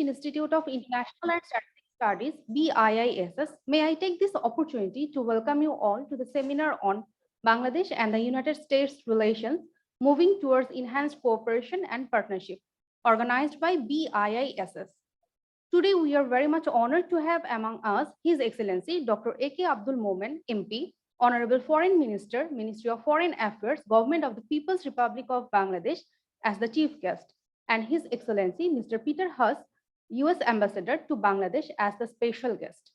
Institute of International and Strategic Studies, BIISS, may I take this opportunity to welcome you all to the seminar on Bangladesh and the United States relations moving towards enhanced cooperation and partnership, organized by BIISS. Today, we are very much honored to have among us His Excellency Dr. A.K. Abdul Muman, MP, Honourable Foreign Minister, Ministry of Foreign Affairs, Government of the People's Republic of Bangladesh, as the chief guest, and His Excellency Mr. Peter Haas, US Ambassador to Bangladesh, as the special guest.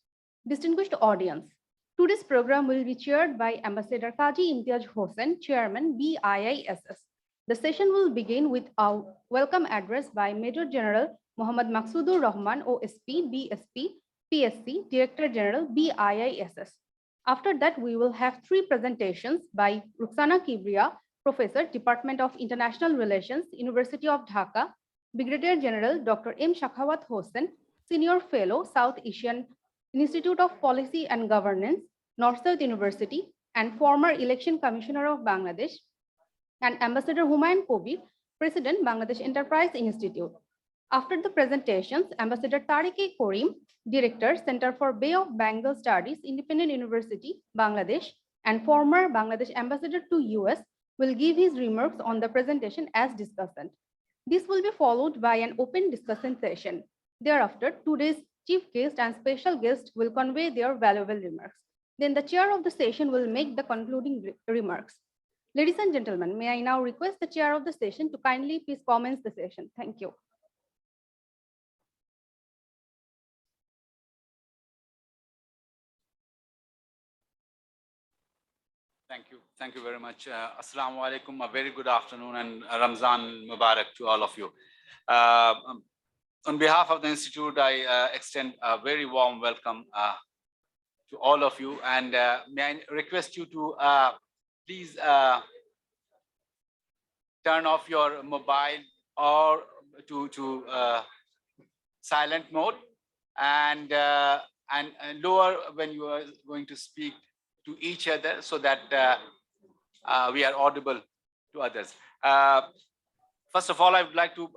Distinguished audience, today's program will be chaired by Ambassador Kaji Imtiaz Hossain, Chairman, BIISS. The session will begin with a welcome address by Major General Mohammad Maqsudur Rahman, OSP, BSP, PSC, Director General, BIISS. After that, we will have three presentations by Ruxana Kibria, Professor, Department of International Relations, University of Dhaka, Brigadier General Dr. M. Shakhawat Hossain, Senior Fellow, South Asian Institute of Policy and Governance, North-South University, and former Election Commissioner of Bangladesh, and Ambassador Humayun Kabir, President, Bangladesh Enterprise Institute. After the presentations, Ambassador Tariq A. Karim, Director, Center for Bay of Bengal Studies, Independent University, Bangladesh, and former Bangladesh Ambassador to US, will give his remarks on the presentation as discussant. This will be followed by an open discussion session. Thereafter, today's chief guest and special guest will convey their valuable remarks. Then the chair of the session will make the concluding remarks. Ladies and gentlemen, may I now request the chair of the session to kindly please commence the session. Thank you. Thank you very much. Assalamu alaikum, a very good afternoon and Ramzan Mubarak to all of you. On behalf of the Institute, I extend a very warm welcome to all of you, and may I request you to please turn off your mobile or to silent mode, and lower when you are going to speak to each other, so that we are audible to others. First of all, I would like to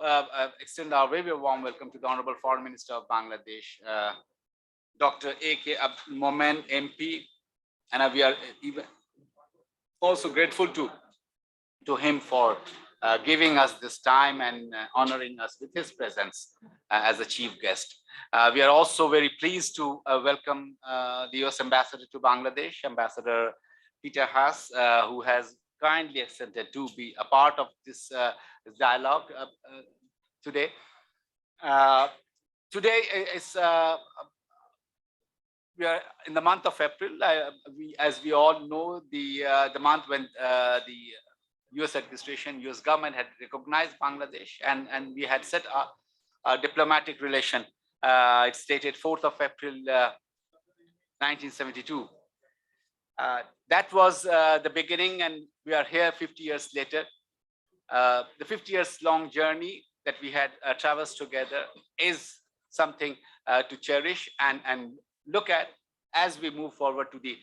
extend our very warm welcome to the Honourable Foreign Minister of Bangladesh, Dr. A.K. Abdul Muman, MP, and we are even also grateful to him for giving us this time and honoring us with his presence as a chief guest. We are also very pleased to welcome the US Ambassador to Bangladesh, Ambassador Peter Haas, who has kindly accepted to be a part of this dialogue today. Today is we are in the month of April. As we all know, the month when the US administration, US government had recognized Bangladesh, and we had set a diplomatic relation. It's dated 4th of April, 1972. That was the beginning, and we are here 50 years later. The 50 years long journey that we had traversed together is something to cherish and look at as we move forward to the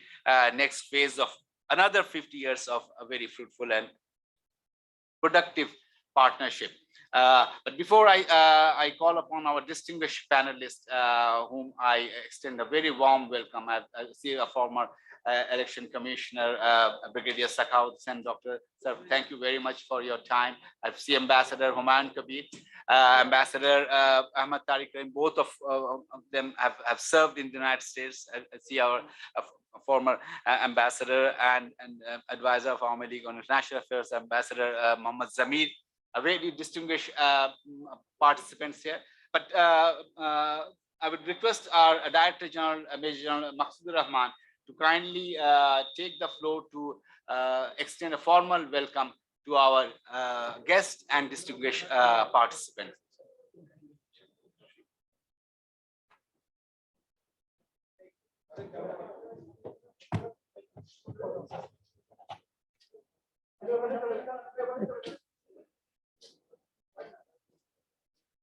next phase of another 50 years of a very fruitful and productive partnership. But before I call upon our distinguished panelists, whom I extend a very warm welcome, I see a former election commissioner, Brigadier Sakhawat and Dr. Sir, thank you very much for your time. I see Ambassador Humayun Kabir, Ambassador Ahmad Tariq, and both of them have served in the United States. I see our former ambassador and advisor of Army League on International Affairs, Ambassador Muhammad Zamir, a very distinguished participants here. But I would request our Director General, Major General Maqsudur Rahman, to kindly take the floor to extend a formal welcome to our guests and distinguished participants.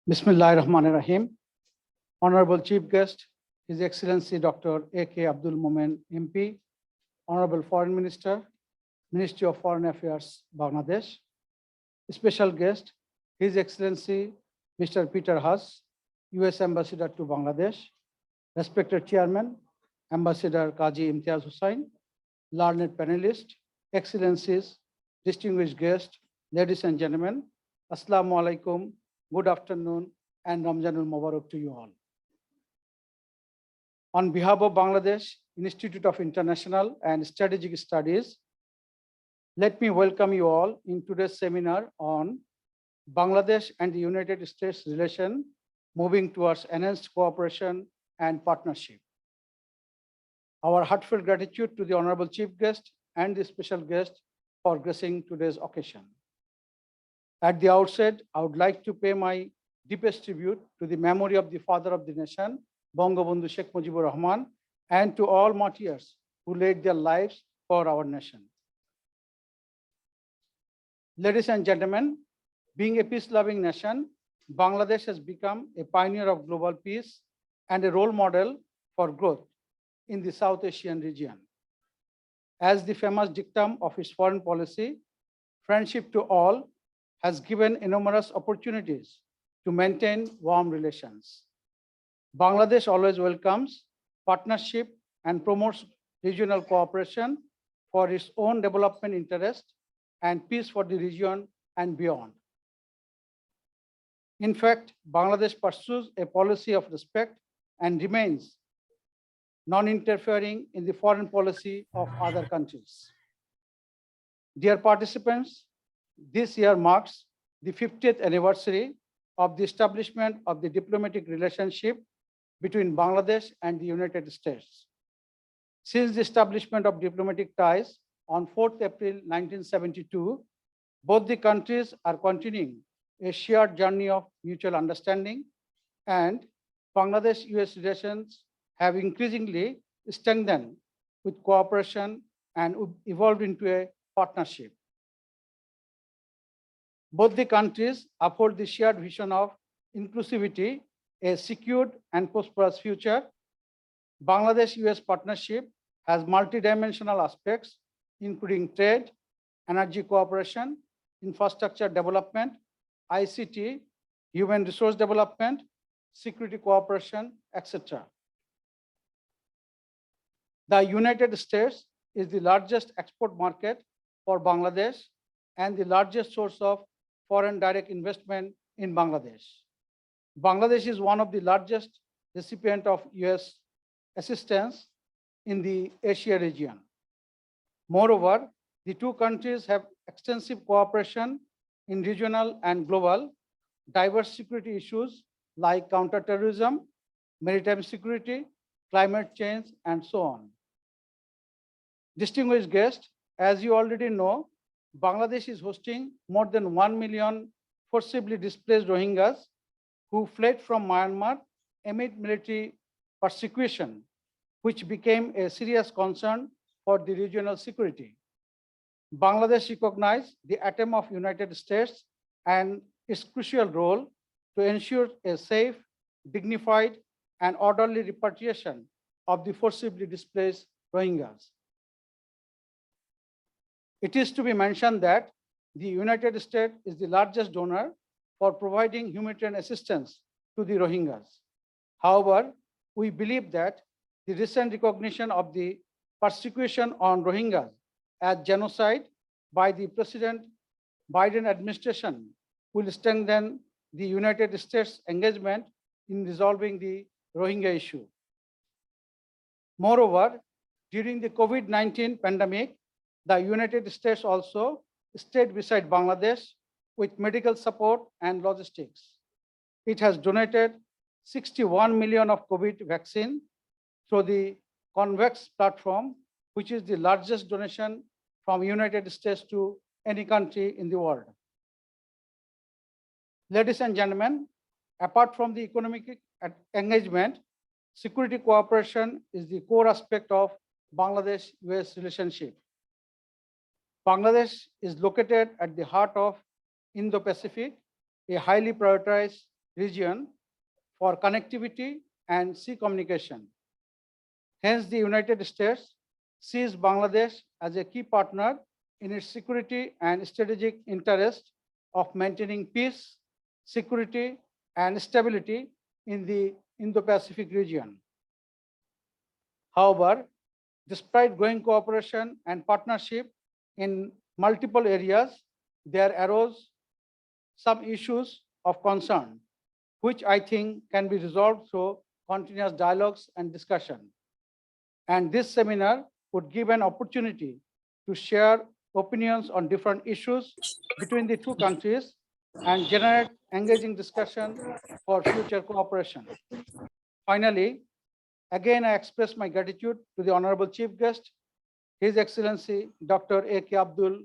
Bismillahir Rahmanir Rahim. Honorable Chief Guest, His Excellency Dr. A.K. Abdul Muman, MP, Honorable Foreign Minister, Ministry of Foreign Affairs, Bangladesh. Special guest, His Excellency Mr. Peter Haas, US Ambassador to Bangladesh, respected Chairman, Ambassador Kazi Imtiaz Hussain, learned panelists, Excellencies, distinguished guests, ladies and gentlemen, Assalamu alaikum, good afternoon, and Ramzanul Mubarak to you all. On behalf of Bangladesh Institute of International and Strategic Studies, let me welcome you all in today's seminar on Bangladesh and the United States relation moving towards enhanced cooperation and partnership. Our heartfelt gratitude to the Honourable Chief Guest and the special guest for gracing today's occasion. At the outset, I would like to pay my deepest tribute to the memory of the father of the nation, Bangabandhu Sheikh Mujibur Rahman, and to all martyrs who laid their lives for our nation. Ladies and gentlemen, being a peace-loving nation, Bangladesh has become a pioneer of global peace and a role model for growth in the South Asian region. As the famous dictum of its foreign policy, friendship to all has given enormous opportunities to maintain warm relations. Bangladesh always welcomes partnership and promotes regional cooperation for its own development interest and peace for the region and beyond. In fact, Bangladesh pursues a policy of respect and remains non-interfering in the foreign policy of other countries. Dear participants, this year marks the 50th anniversary of the establishment of the diplomatic relationship between Bangladesh and the United States. Since the establishment of diplomatic ties on 4th April 1972, both the countries are continuing a shared journey of mutual understanding, and Bangladesh-US relations have increasingly strengthened with cooperation and evolved into a partnership. Both the countries uphold the shared vision of inclusivity, a secured and prosperous future. Bangladesh-US partnership has multidimensional aspects, including trade, energy cooperation, infrastructure development, ICT, human resource development, security cooperation, etc. The United States is the largest export market for Bangladesh and the largest source of foreign direct investment in Bangladesh. Bangladesh is one of the largest recipients of US assistance in the Asia region. Moreover, the two countries have extensive cooperation in regional and global diverse security issues like counterterrorism, maritime security, climate change, and so on. Distinguished guests, as you already know, Bangladesh is hosting more than 1 million forcibly displaced Rohingyas who fled from Myanmar amid military persecution, which became a serious concern for the regional security. Bangladesh recognized the attempt of United States and its crucial role to ensure a safe, dignified, and orderly repatriation of the forcibly displaced Rohingyas. It is to be mentioned that the United States is the largest donor for providing humanitarian assistance to the Rohingyas. However, we believe that the recent recognition of the persecution on Rohingyas as genocide by the President Biden administration will strengthen the United States engagement in resolving the Rohingya issue. Moreover, during the COVID-19 pandemic, the United States also stayed beside Bangladesh with medical support and logistics. It has donated 61 million of COVID vaccine through the COVAX platform, which is the largest donation from United States to any country in the world. Ladies and gentlemen, apart from the economic engagement, security cooperation is the core aspect of Bangladesh-US relationship. Bangladesh is located at the heart of Indo-Pacific, a highly prioritized region for connectivity and sea communication. Hence, the United States sees Bangladesh as a key partner in its security and strategic interest of maintaining peace, security, and stability in the Indo-Pacific region. However, despite growing cooperation and partnership in multiple areas, there arose some issues of concern, which I think can be resolved through continuous dialogues and discussion. And this seminar would give an opportunity to share opinions on different issues between the two countries and generate engaging discussion for future cooperation. Finally, again, I express my gratitude to the Honorable Chief Guest, His Excellency Dr. A.K. Abdul,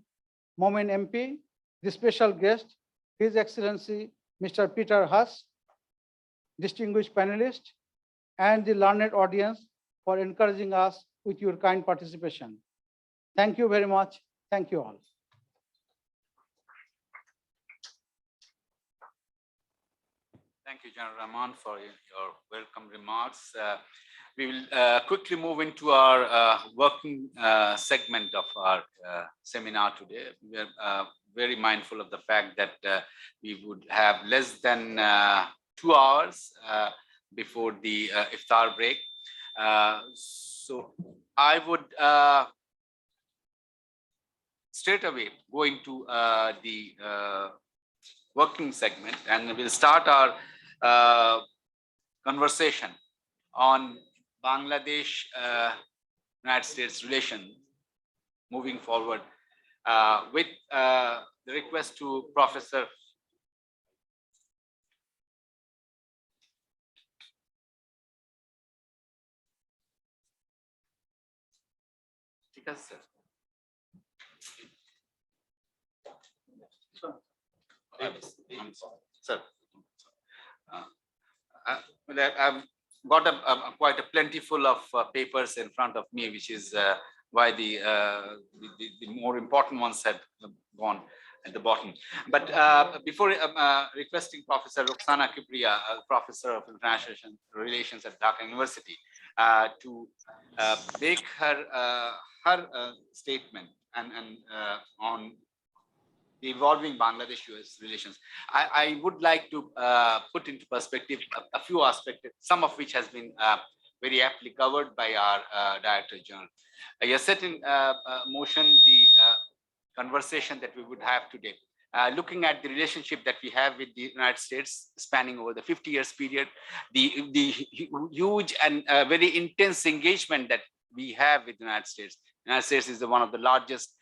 Muman MP, the special guest, His Excellency Mr. Peter Haas, distinguished panelists, and the learned audience for encouraging us with your kind participation. Thank you very much. Thank you all. Thank you, General Rahman, for your welcome remarks. We will quickly move into our working segment of our seminar today. We are very mindful of the fact that we would have less than 2 hours before the iftar break. So I would straight away go into the working segment, and we'll start our conversation on Bangladesh United States relations moving forward with the request to Professor Sir. I've got quite a plentiful of papers in front of me, which is why the more important ones have gone at the bottom. But before requesting Professor Roxana Kipriya, Professor of International Relations at Dhaka University, to make her statement and on the evolving Bangladesh-US relations, I would like to put into perspective a few aspects, some of which has been very aptly covered by our Director General. You set in motion the conversation that we would have today, looking at the relationship that we have with the United States spanning over the 50 years period, the huge and very intense engagement that we have with the United States. United States is one of the largest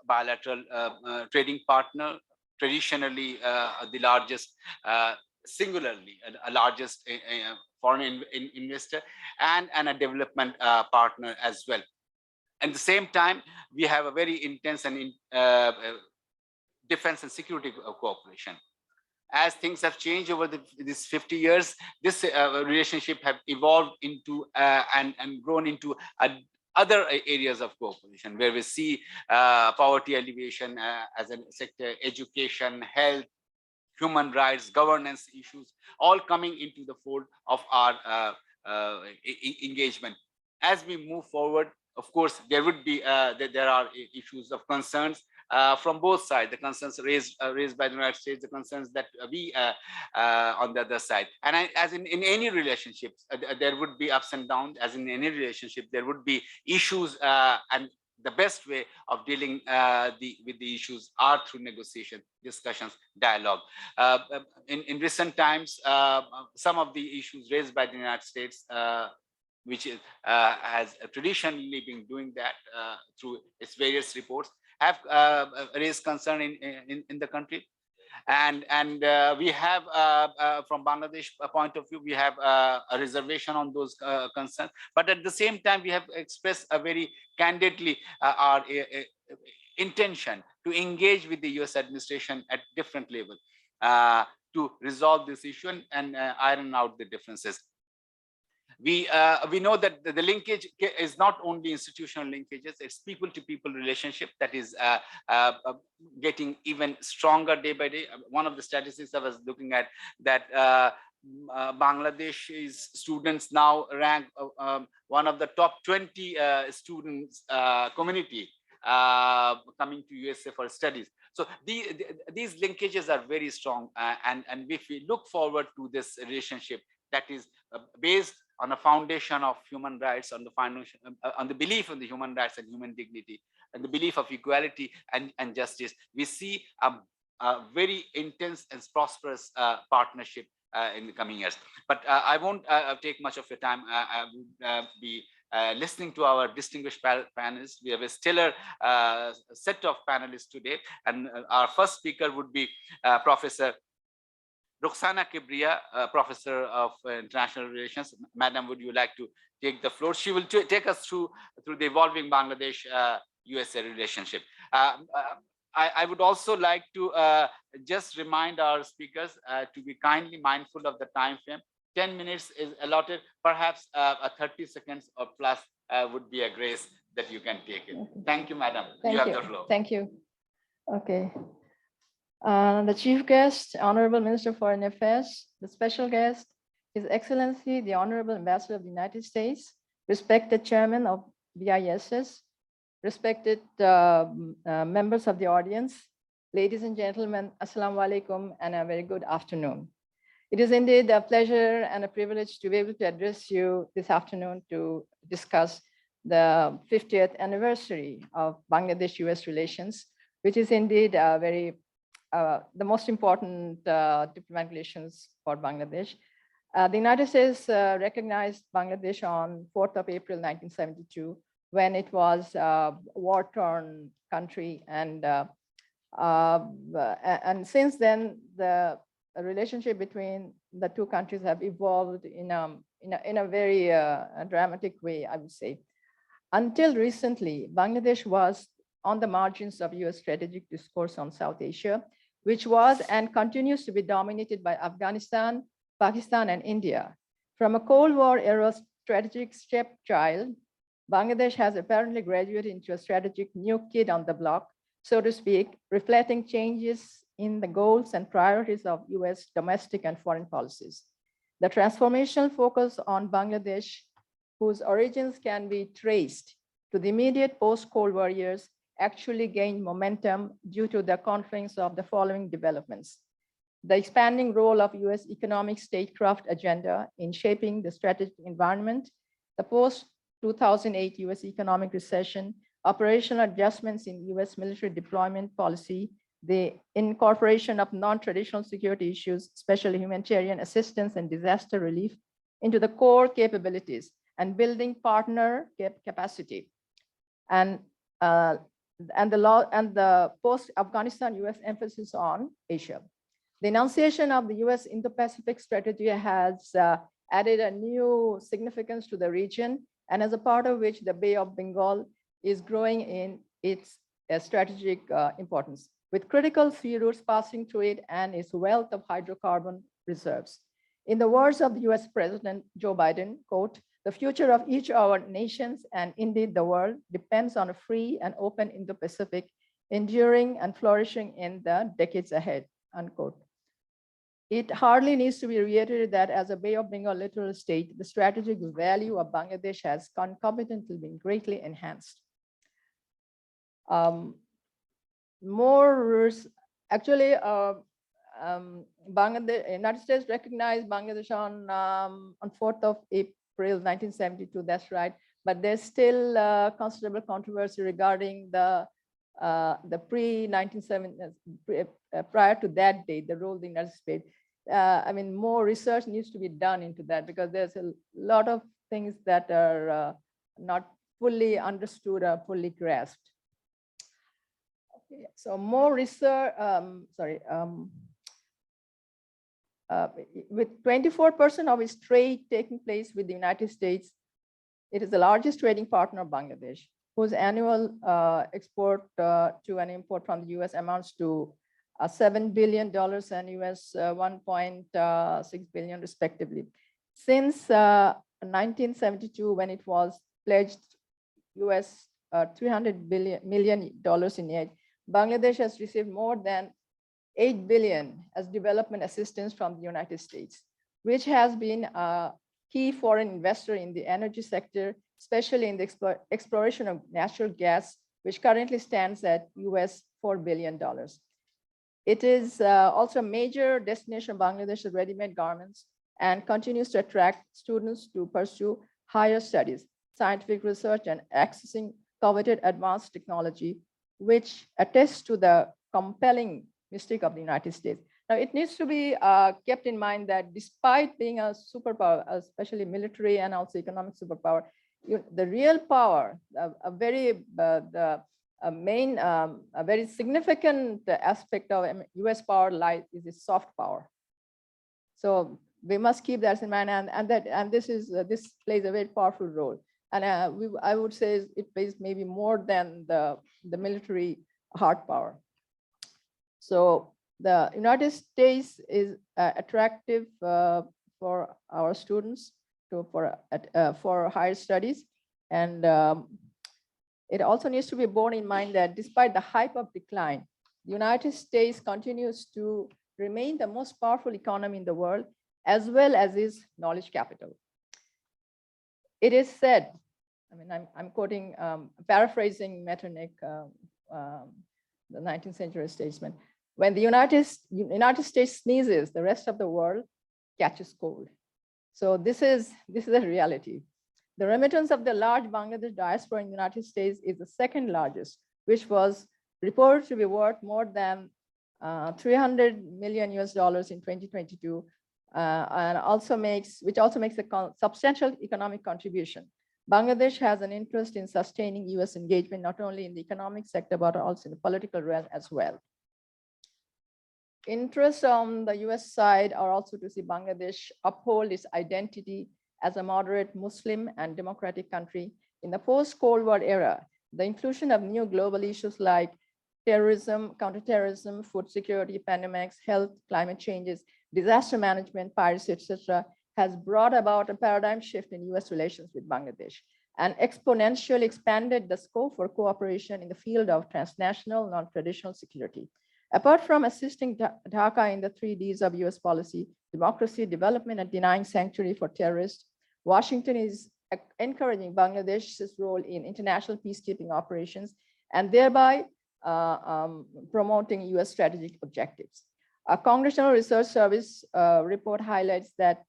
bilateral trading partner, traditionally the largest, singularly a largest foreign investor, and a development partner as well. At the same time, we have a very intense and defense and security cooperation. As things have changed over these 50 years, this relationship have evolved into and grown into other areas of cooperation, where we see poverty alleviation as a sector, education, health, human rights, governance issues, all coming into the fold of our engagement. As we move forward, of course, there would be there are issues of concerns from both sides, the concerns raised by the United States, the concerns that we on the other side. And as in any relationships, there would be ups and downs. As in any relationship, there would be issues, and the best way of dealing with the issues are through negotiation, discussions, dialogue. In recent times, some of the issues raised by the United States, which is, has traditionally been doing that through its various reports, have raised concern in the country. And we have, from Bangladesh point of view, we have a reservation on those concerns. But at the same time, we have expressed a very candidly our intention to engage with the US administration at different levels to resolve this issue and iron out the differences. We know that the linkage is not only institutional linkages, it's people-to-people relationship that is getting even stronger day by day. One of the statistics I was looking at, that Bangladesh's students now rank one of the top 20 students community coming to USA for studies. So these linkages are very strong, and if we look forward to this relationship that is based on a foundation of human rights, on the foundation, on the belief in the human rights and human dignity, and the belief of equality and justice, we see a very intense and prosperous partnership in the coming years. But I won't take much of your time. I would be listening to our distinguished panelists. We have a stellar set of panelists today, and our first speaker would be Professor Rukhsana Kibriya, Professor of International Relations. Madam, would you like to take the floor? She will take us through the evolving Bangladesh-USA relationship. I would also like to just remind our speakers to be kindly mindful of the time frame. 10 minutes is allotted. Perhaps 30 seconds or plus would be a grace that you can take it. Thank you, madam. You have the floor. Thank you. Okay. The chief guest, Honorable Minister of Foreign Affairs, the special guest, His Excellency, the Honorable Ambassador of the United States, respected Chairman of BISS, respected members of the audience, ladies and gentlemen, Assalamu alaikum, and a very good afternoon. It is indeed a pleasure and a privilege to be able to address you this afternoon to discuss the 50th anniversary of Bangladesh-US relations, which is indeed the most important diplomatic relations for Bangladesh. The United States recognized Bangladesh on 4th of April, 1972, when it was a war-torn country, and since then the relationship between the two countries have evolved in a very dramatic way, I would say. Until recently, Bangladesh was on the margins of US strategic discourse on South Asia, which was and continues to be dominated by Afghanistan, Pakistan, and India. From a Cold War era strategic stepchild, Bangladesh has apparently graduated into a strategic new kid on the block, so to speak, reflecting changes in the goals and priorities of US domestic and foreign policies. The transformational focus on Bangladesh, whose origins can be traced to the immediate post-Cold War years, actually gained momentum due to the confluence of the following developments: the expanding role of US economic statecraft agenda in shaping the strategic environment, the post-2008 US economic recession, operational adjustments in US military deployment policy, the incorporation of non-traditional security issues, especially humanitarian assistance and disaster relief, into the core capabilities and building partner capacity, and the post-Afghanistan US emphasis on Asia. The enunciation of the US Indo-Pacific strategy has added a new significance to the region, and as a part of which the Bay of Bengal is growing in its strategic importance, with critical sea routes passing through it and its wealth of hydrocarbon reserves. In the words of the US President Joe Biden, quote, "The future of each of our nations and indeed the world depends on a free and open Indo-Pacific, enduring and flourishing in the decades ahead," unquote. It hardly needs to be reiterated that as a Bay of Bengal littoral state, the strategic value of Bangladesh has concomitantly been greatly enhanced. Bangladesh, United States recognized Bangladesh on 4th of April 1972. That's right, but there's still considerable controversy regarding the pre-1970 prior to that date, the role of the United States. I mean, more research needs to be done into that because there's a lot of things that are not fully understood or fully grasped. Okay, so more research. With 24% of its trade taking place with the United States, it is the largest trading partner of Bangladesh, whose annual export to and import from the US amounts to $7 billion and US $1.6 billion respectively. Since 1972, when it was pledged US $300 million in aid, Bangladesh has received more than $8 billion as development assistance from the United States, which has been a key foreign investor in the energy sector, especially in the exploration of natural gas, which currently stands at US $4 billion. It is also a major destination of Bangladesh's ready-made garments and continues to attract students to pursue higher studies, scientific research, and accessing coveted advanced technology, which attests to the compelling mystique of the United States. Now, it needs to be kept in mind that despite being a superpower, especially military and also economic superpower, the real power, a very significant aspect of US power lies is its soft power. So we must keep that in mind, and this plays a very powerful role. And I would say it plays maybe more than the military hard power. So the United States is attractive for our students for higher studies, and it also needs to be borne in mind that despite the hype of decline, the United States continues to remain the most powerful economy in the world, as well as its knowledge capital. It is said, I mean, I'm quoting, paraphrasing Metternich, the 19th century statesman, when the United States sneezes, the rest of the world catches cold. So this is a reality. The remittance of the large Bangladesh diaspora in the United States is the second largest, which was reported to be worth more than $300 million in 2022, and which also makes a substantial economic contribution. Bangladesh has an interest in sustaining US engagement, not only in the economic sector, but also in the political realm as well. Interests on the US side are also to see Bangladesh uphold its identity as a moderate Muslim and democratic country in the post-Cold War era. The inclusion of new global issues like terrorism, counterterrorism, food security, pandemics, health, climate changes, disaster management, piracy, etc., has brought about a paradigm shift in US relations with Bangladesh and exponentially expanded the scope for cooperation in the field of transnational, non-traditional security. Apart from assisting Dhaka in the 3Ds of US policy, democracy, development, and denying sanctuary for terrorists, Washington is encouraging Bangladesh's role in international peacekeeping operations and thereby promoting US strategic objectives. A Congressional Research Service report highlights that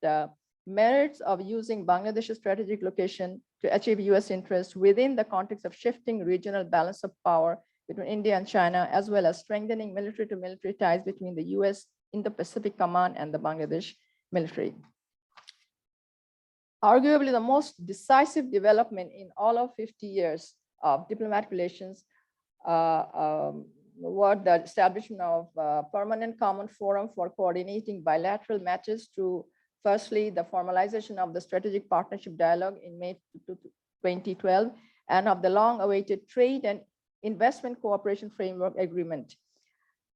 merits of using Bangladesh's strategic location to achieve US interests within the context of shifting regional balance of power between India and China, as well as strengthening military-to-military ties between the US Indo-Pacific Command and the Bangladesh military. Arguably, the most decisive development in all of 50 years of diplomatic relations was the establishment of a permanent common forum for coordinating bilateral matches through, firstly, the formalization of the strategic partnership dialogue in May 2012, and of the long-awaited trade and investment cooperation framework agreement.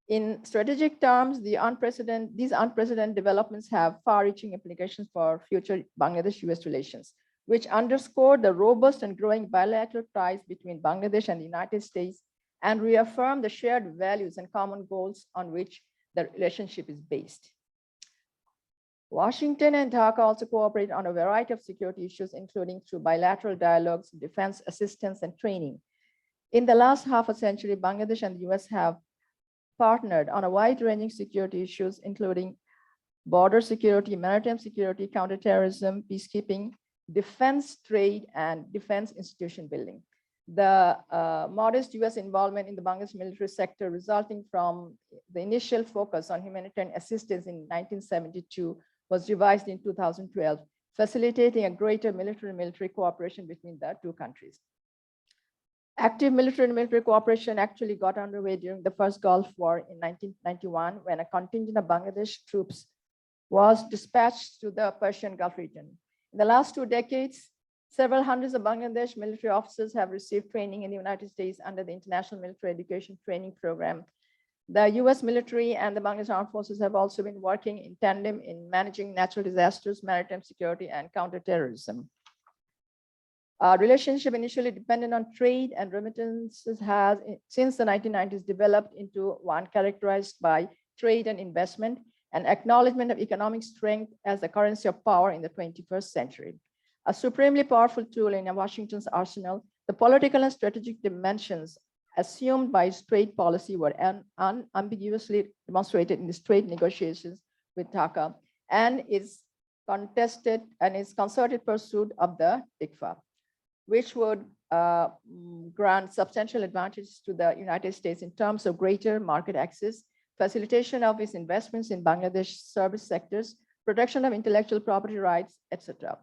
In strategic terms, these unprecedented developments have far-reaching implications for future Bangladesh-US relations, which underscore the robust and growing bilateral ties between Bangladesh and the United States and reaffirm the shared values and common goals on which the relationship is based. Washington and Dhaka also cooperate on a variety of security issues, including through bilateral dialogues, defense assistance, and training. In the last half a century, Bangladesh and the US have partnered on a wide-ranging security issues, including border security, maritime security, counterterrorism, peacekeeping, defense trade, and defense institution building. The modest US involvement in the Bangladesh military sector resulting from the initial focus on humanitarian assistance in 1972 was revised in 2012, facilitating a greater military-military cooperation between the two countries. Active military-military cooperation actually got underway during the first Gulf War in 1991, when a contingent of Bangladesh troops was dispatched to the Persian Gulf region. In the last 2 decades, several hundreds of Bangladesh military officers have received training in the United States under the International Military Education Training Program. The US military and the Bangladesh Armed Forces have also been working in tandem in managing natural disasters, maritime security, and counterterrorism. Our relationship initially dependent on trade and remittances has, since the 1990s, developed into one characterized by trade and investment and acknowledgement of economic strength as the currency of power in the 21st century. A supremely powerful tool in Washington's arsenal, the political and strategic dimensions assumed by its trade policy were unambiguously demonstrated in its trade negotiations with Dhaka and its contested and its concerted pursuit of the TICFA, which would grant substantial advantages to the United States in terms of greater market access, facilitation of its investments in Bangladesh service sectors, protection of intellectual property rights, etc.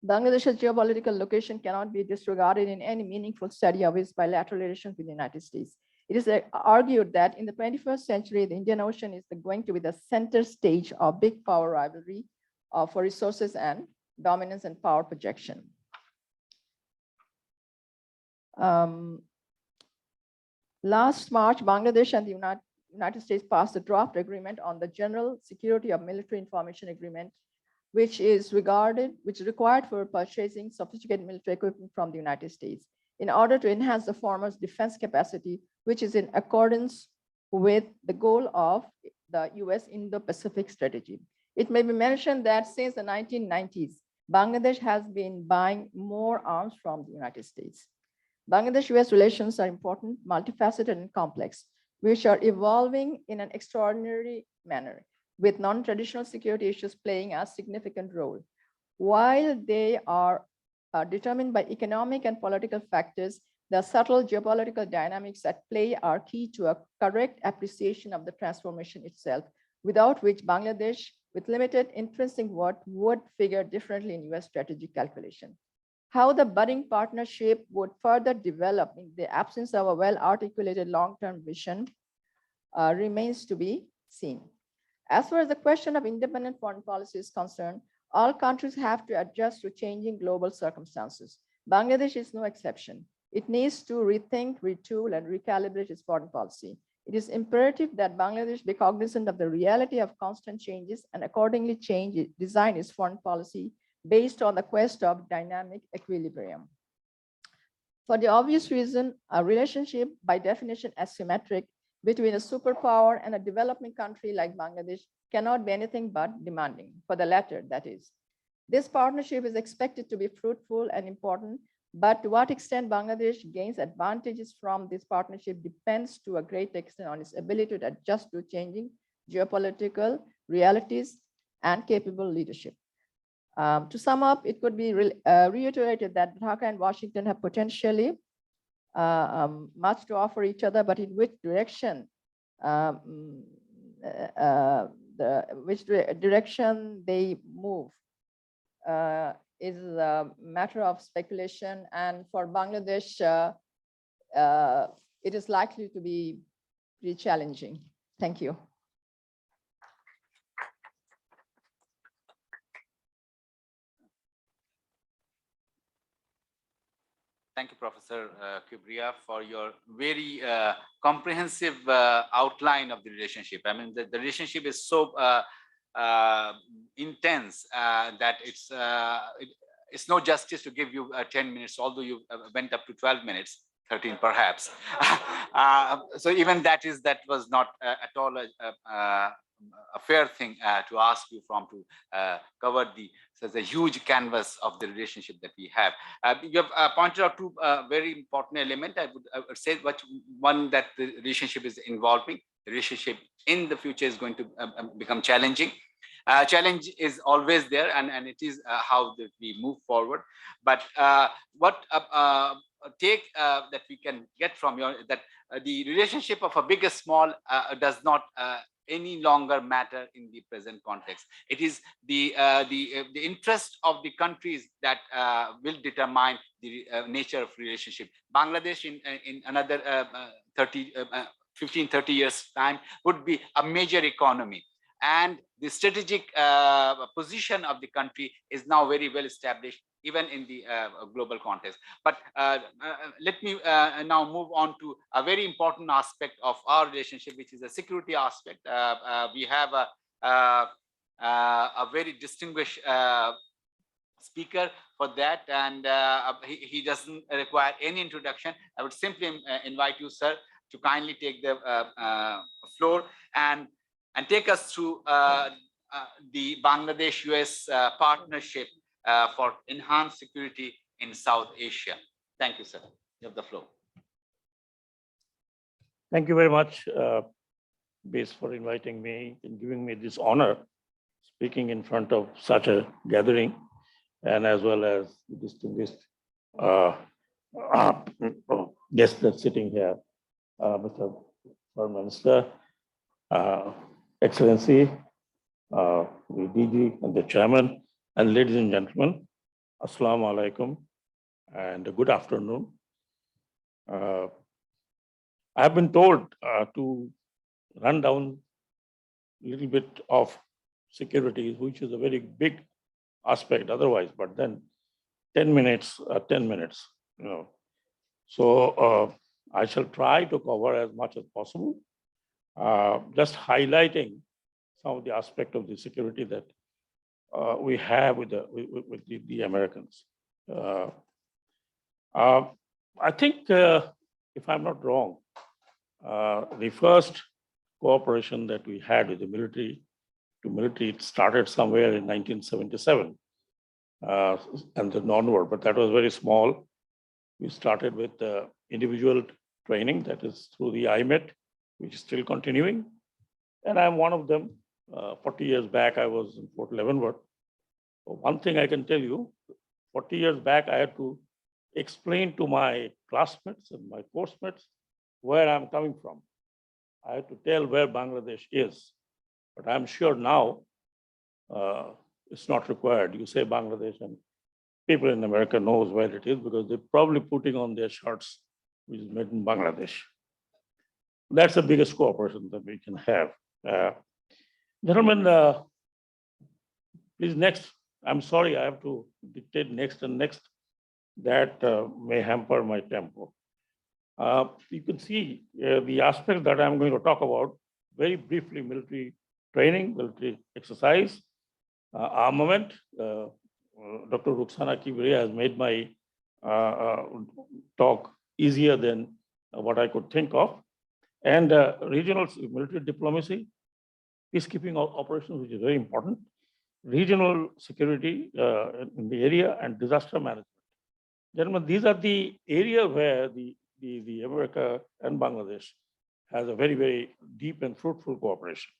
Bangladesh's geopolitical location cannot be disregarded in any meaningful study of its bilateral relations with the United States. It is argued that in the 21st century, the Indian Ocean is going to be the center stage of big power rivalry for resources and dominance and power projection. Last March, Bangladesh and the United States passed a draft agreement on the General Security of Military Information Agreement, which is required for purchasing sophisticated military equipment from the United States in order to enhance the former's defense capacity, which is in accordance with the goal of the US Indo-Pacific strategy. It may be mentioned that since the 1990s, Bangladesh has been buying more arms from the United States. Bangladesh-US relations are important, multifaceted, and complex, which are evolving in an extraordinary manner, with non-traditional security issues playing a significant role. While they are determined by economic and political factors, the subtle geopolitical dynamics at play are key to a correct appreciation of the transformation itself, without which Bangladesh, with limited intrinsic worth, would figure differently in US strategic calculation. How the budding partnership would further develop in the absence of a well-articulated long-term vision remains to be seen. As far as the question of independent foreign policy is concerned, all countries have to adjust to changing global circumstances. Bangladesh is no exception. It needs to rethink, retool, and recalibrate its foreign policy. It is imperative that Bangladesh be cognizant of the reality of constant changes and accordingly design its foreign policy based on the quest of dynamic equilibrium. For the obvious reason, a relationship by definition asymmetric between a superpower and a developing country like Bangladesh cannot be anything but demanding, for the latter, that is. This partnership is expected to be fruitful and important, but to what extent Bangladesh gains advantages from this partnership depends to a great extent on its ability to adjust to changing geopolitical realities and capable leadership. To sum up, it could be reiterated that Dhaka and Washington have potentially much to offer each other, but in which direction direction they move is a matter of speculation, and for Bangladesh, it is likely to be pretty challenging. Thank you. Thank you, Professor Kibriya, for your very comprehensive outline of the relationship. I mean, the relationship is so intense that it's no justice to give you 10 minutes, although you went up to 12 minutes, 13 perhaps. So even that was not at all a fair thing to ask you from, to cover such a huge canvas of the relationship that we have. You have pointed out two very important elements. I would say one, that the relationship is evolving. The relationship in the future is going to become challenging. Challenge is always there, and it is how we move forward. But what take that we can get from your, that the relationship of a big or small does not any longer matter in the present context. It is the interest of the countries that will determine the nature of relationship. Bangladesh in another 15-30 years time would be a major economy, and the strategic position of the country is now very well established, even in the global context. But let me now move on to a very important aspect of our relationship, which is a security aspect. We have a very distinguished speaker for that, and he doesn't require any introduction. I would simply invite you, sir, to kindly take the floor and take us through the Bangladesh-US partnership for enhanced security in South Asia. Thank you, sir. You have the floor. Thank you very much, Base, for inviting me and giving me this honor, speaking in front of such a gathering, and as well as the distinguished uh, uh, guest that's sitting here, Mr. Foreign Minister, Excellency, the DG and the Chairman, and ladies and gentlemen, Assalamu alaikum and good afternoon. I've been told to run down a little bit of security, which is a very big aspect otherwise, but then 10 minutes, 10 minutes, you know. So I shall try to cover as much as possible, just highlighting some of the aspect of the security that we have with the Americans. I think, if I'm not wrong, the first cooperation that we had with the military to military, it started somewhere in 1977 and then onward, but that was very small. We started with individual training, that is through the IMET, which is still continuing. And I'm one of them. 40 years back, I was in Fort Leavenworth. One thing I can tell you, 40 years back, I had to explain to my classmates and my course mates where I'm coming from. I had to tell where Bangladesh is. But I'm sure now it's not required. You say Bangladesh and people in America knows where it is because they're probably putting on their shirts, which is made in Bangladesh. That's the biggest cooperation that we can have. Gentlemen, please next. I'm sorry, I have to dictate next and next. That may hamper my tempo. You can see the aspects that I'm going to talk about very briefly: military training, military exercise, armament. Dr. Ruxana Kibriya has made my talk easier than what I could think of. And regional military diplomacy, peacekeeping operations, which is very important, regional security in the area, and disaster management. Gentlemen, these are the area where the America and Bangladesh has a very, very deep and fruitful cooperation.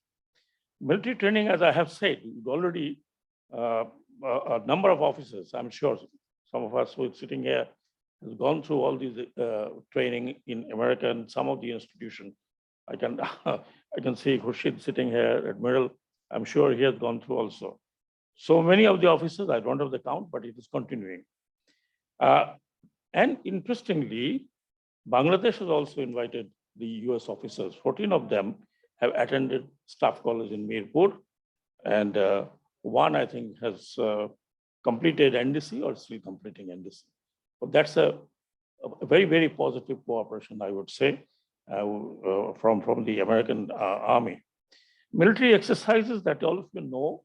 Military training, as I have said, already a number of officers, I'm sure some of us who are sitting here has gone through all these training in America and some of the institutions. I can see Khurshid sitting here, Admiral. I'm sure he has gone through also. So many of the officers, I don't have the count, but it is continuing. And interestingly, Bangladesh has also invited the US officers. 14 of them have attended Staff College in Mirpur, and one, I think, has completed NDC or still completing NDC. But that's a very, very positive cooperation, I would say, from the American Army. Military exercises that all of you know,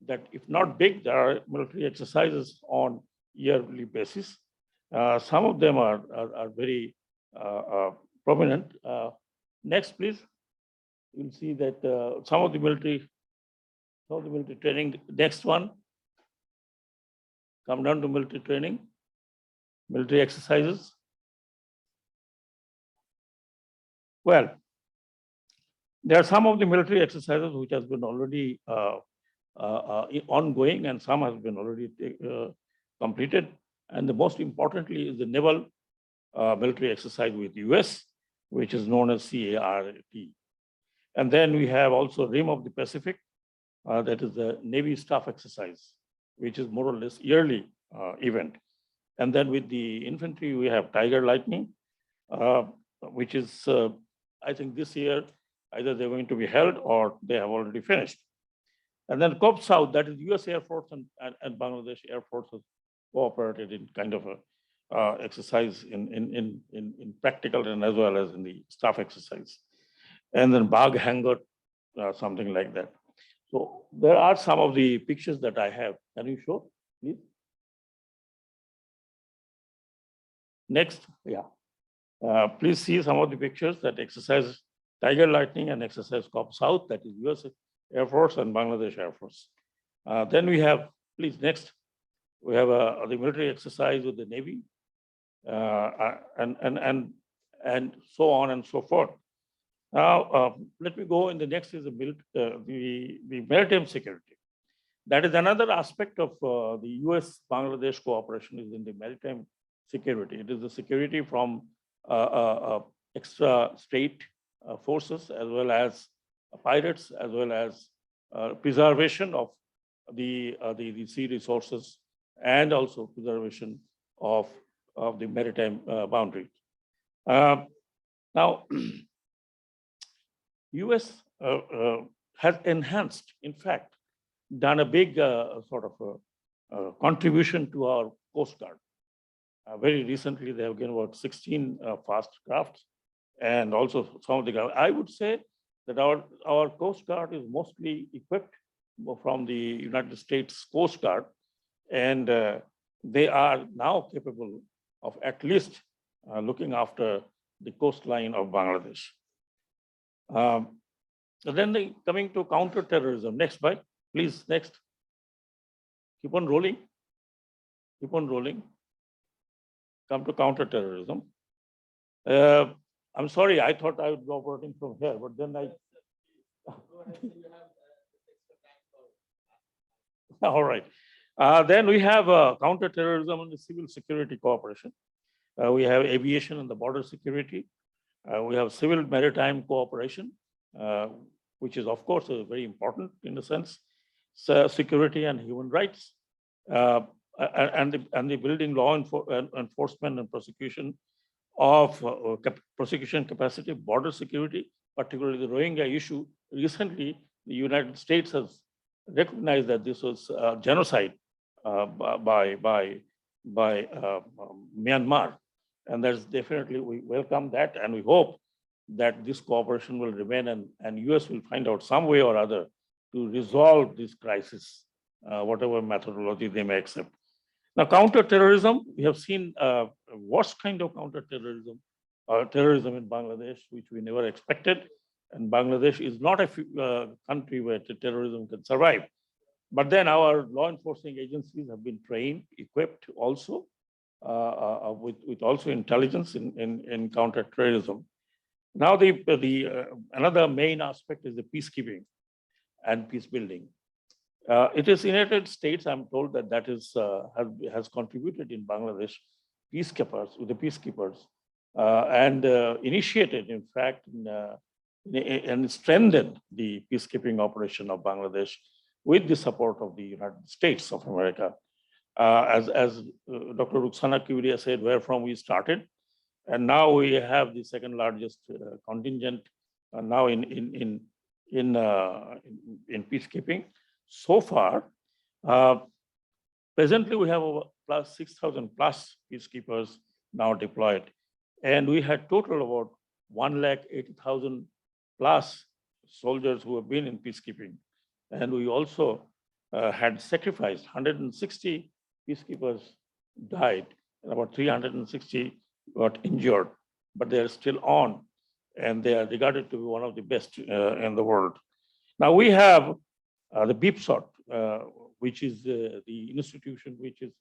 that if not big, there are military exercises on yearly basis. Some of them are very prominent. Next, please. You'll see that some of the military training. Next one. Come down to military training, military exercises. Well, there are some of the military exercises which has been already ongoing, and some has been already completed. And the most importantly is the naval military exercise with US, which is known as CART. And then we have also Rim of the Pacific, that is the Navy staff exercise, which is more or less yearly event. And then with the infantry, we have Tiger Lightning, which is, I think this year, either they're going to be held or they have already finished. And then COP South, that is US Air Force and Bangladesh Air Force has cooperated in kind of a exercise in practical and as well as in the staff exercise. And then Bagh Hangar, something like that. So there are some of the pictures that I have. Can you show, please? Next, yeah. Please see some of the pictures that exercise Tiger Lightning and exercise COP South, that is US Air Force and Bangladesh Air Force. Then we have, please, next. We have the military exercise with the Navy and so on and so forth. Now, let me go in the next is the maritime security. That is another aspect of the US-Bangladesh cooperation is in the maritime security. It is the security from extra state forces as well as pirates, as well as preservation of the sea resources and also preservation of the maritime boundary. Now, US has enhanced, in fact, done a big sort of contribution to our Coast Guard. Very recently, they have given about 16 fast crafts and also some of the, I would say that our Coast Guard is mostly equipped from the United States Coast Guard, and they are now capable of at least looking after the coastline of Bangladesh. Then coming to counterterrorism. Next, bye, please. Next. Keep on rolling. Keep on rolling. Come to counterterrorism. I'm sorry, I thought I would be operating from here, but then I. All right. Then we have counterterrorism and the civil security cooperation. We have aviation and the border security. We have civil maritime cooperation, which is, of course, very important in a sense, security and human rights, and the building law enforcement and prosecution of prosecution capacity, border security, particularly the Rohingya issue. Recently, the United States has recognized that this was genocide by Myanmar. And that's definitely, we welcome that, and we hope that this cooperation will remain, and US will find out some way or other to resolve this crisis, whatever methodology they may accept. Now, counterterrorism, we have seen worst kind of counterterrorism, terrorism in Bangladesh, which we never expected. And Bangladesh is not a country where terrorism can survive. But then our law enforcement agencies have been trained, equipped also, with also intelligence in counterterrorism. Now, another main aspect is the peacekeeping and peace building. It is United States, I'm told that has contributed in Bangladesh peacekeepers, with the peacekeepers, and initiated, in fact, and strengthened the peacekeeping operation of Bangladesh with the support of the United States of America. As Dr. Ruxana Kibiria said, where from we started, and now we have the second largest contingent now in peacekeeping. So far, presently we have over 6,000 plus peacekeepers now deployed, and we had total about 180,000 plus soldiers who have been in peacekeeping, and we also had sacrificed 160 peacekeepers died, and about 360 got injured, but they are still on, and they are regarded to be one of the best in the world. Now we have the BIPSOT, which is the institution which is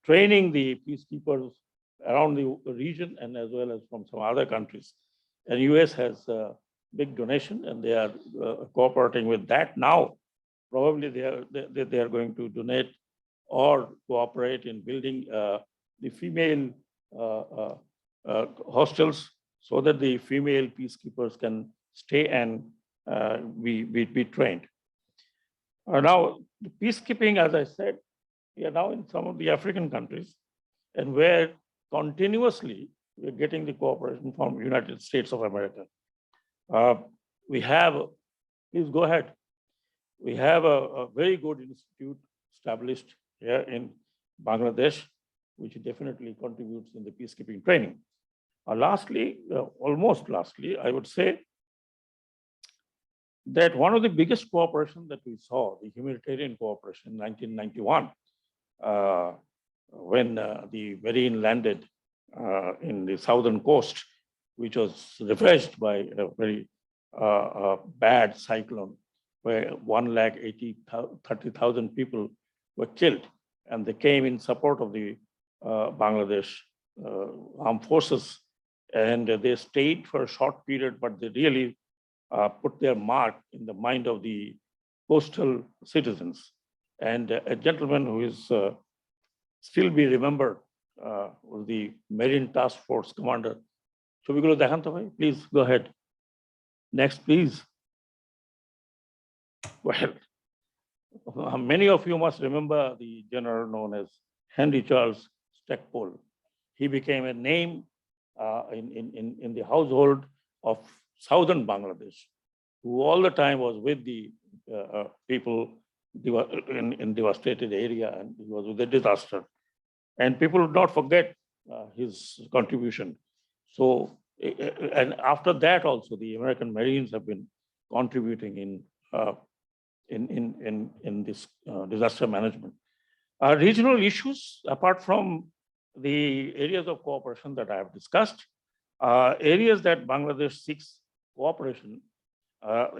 training the peacekeepers around the region and as well as from some other countries. And US has a big donation, and they are cooperating with that. Now, probably they are going to donate or cooperate in building the female hostels so that the female peacekeepers can stay and be trained. Now, the peacekeeping, as I said, we are now in some of the African countries, and where continuously we're getting the cooperation from United States of America. We have, please go ahead. We have a very good institute established here in Bangladesh, which definitely contributes in the peacekeeping training. Lastly, almost lastly, I would say that one of the biggest cooperation that we saw, the humanitarian cooperation in 1991, when the Marine landed in the southern coast, which was ravaged by a very bad cyclone, where 130,000 people were killed, and they came in support of the Bangladesh armed forces, and they stayed for a short period, but they really put their mark in the mind of the coastal citizens. And a gentleman who is still be remembered was the Marine Task Force Commander. Chobigulo dekhan to bhai, please go ahead. Next, please. Well, many of you must remember the general known as Henry Charles Stackpole. He became a name in the household of southern Bangladesh, who all the time was with the people in devastated area, and he was with the disaster. And people would not forget his contribution. So, and after that also, the American Marines have been contributing in this disaster management. Regional issues, apart from the areas of cooperation that I have discussed, areas that Bangladesh seeks cooperation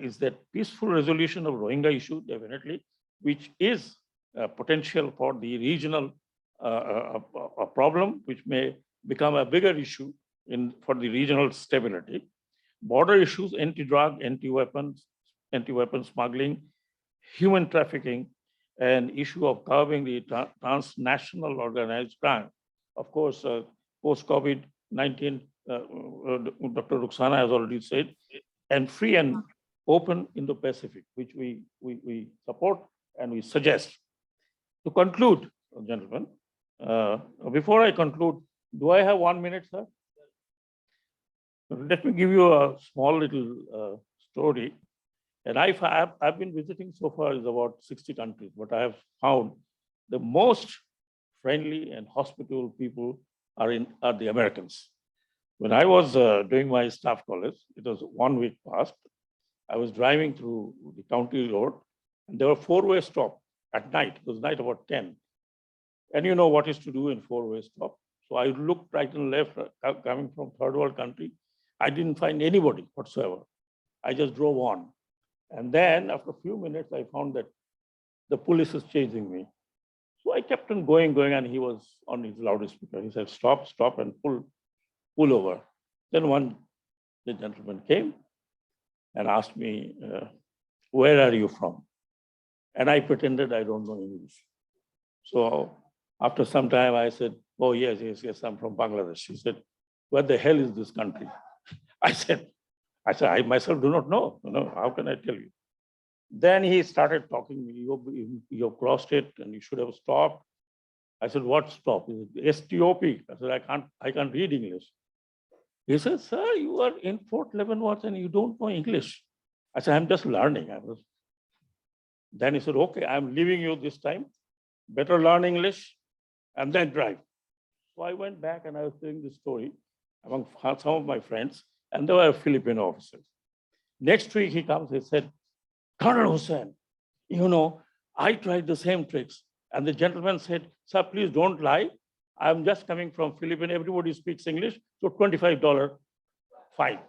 is that peaceful resolution of Rohingya issue, definitely, which is potential for the regional a problem, which may become a bigger issue for the regional stability. Border issues, anti-drug, anti-weapon smuggling, human trafficking, and issue of curbing the transnational organized crime. Of course, post-COVID-19, Dr. Ruxana has already said, and free and open Indo-Pacific, which we support and we suggest. To conclude, gentlemen, before I conclude, do I have 1 minute, sir? Let me give you a small little story. And I've been visiting so far is about 60 countries, but I have found the most friendly and hospitable people are the Americans. When I was doing my staff college, it was 1 week past. I was driving through the county road, and there were four-way stop at night. It was night about 10. And you know what is to do in four-way stop. So I looked right and left, coming from third world country. I didn't find anybody whatsoever. I just drove on. And then after a few minutes, I found that the police is chasing me. So I kept on going, and he was on his loudspeaker. He said, stop, and pull over. Then the gentleman came and asked me, where are you from? And I pretended I don't know English. So after some time, I said, oh, yes, I'm from Bangladesh. He said, where the hell is this country? I said, I myself do not know. How can I tell you? Then he started talking to me. You crossed it and you should have stopped. I said, what stop? He said, STOP. I said, I can't read English. He said, sir, you are in Fort Leavenworth and you don't know English. I said, I'm just learning. Then he said, okay, I'm leaving you this time. Better learn English and then drive. So I went back and I was telling this story among some of my friends, and they were Filipino officers. Next week he comes, he said, Colonel Hussain, I tried the same tricks. And the gentleman said, sir, please don't lie. I'm just coming from Philippines. Everybody speaks English, so $25 fine.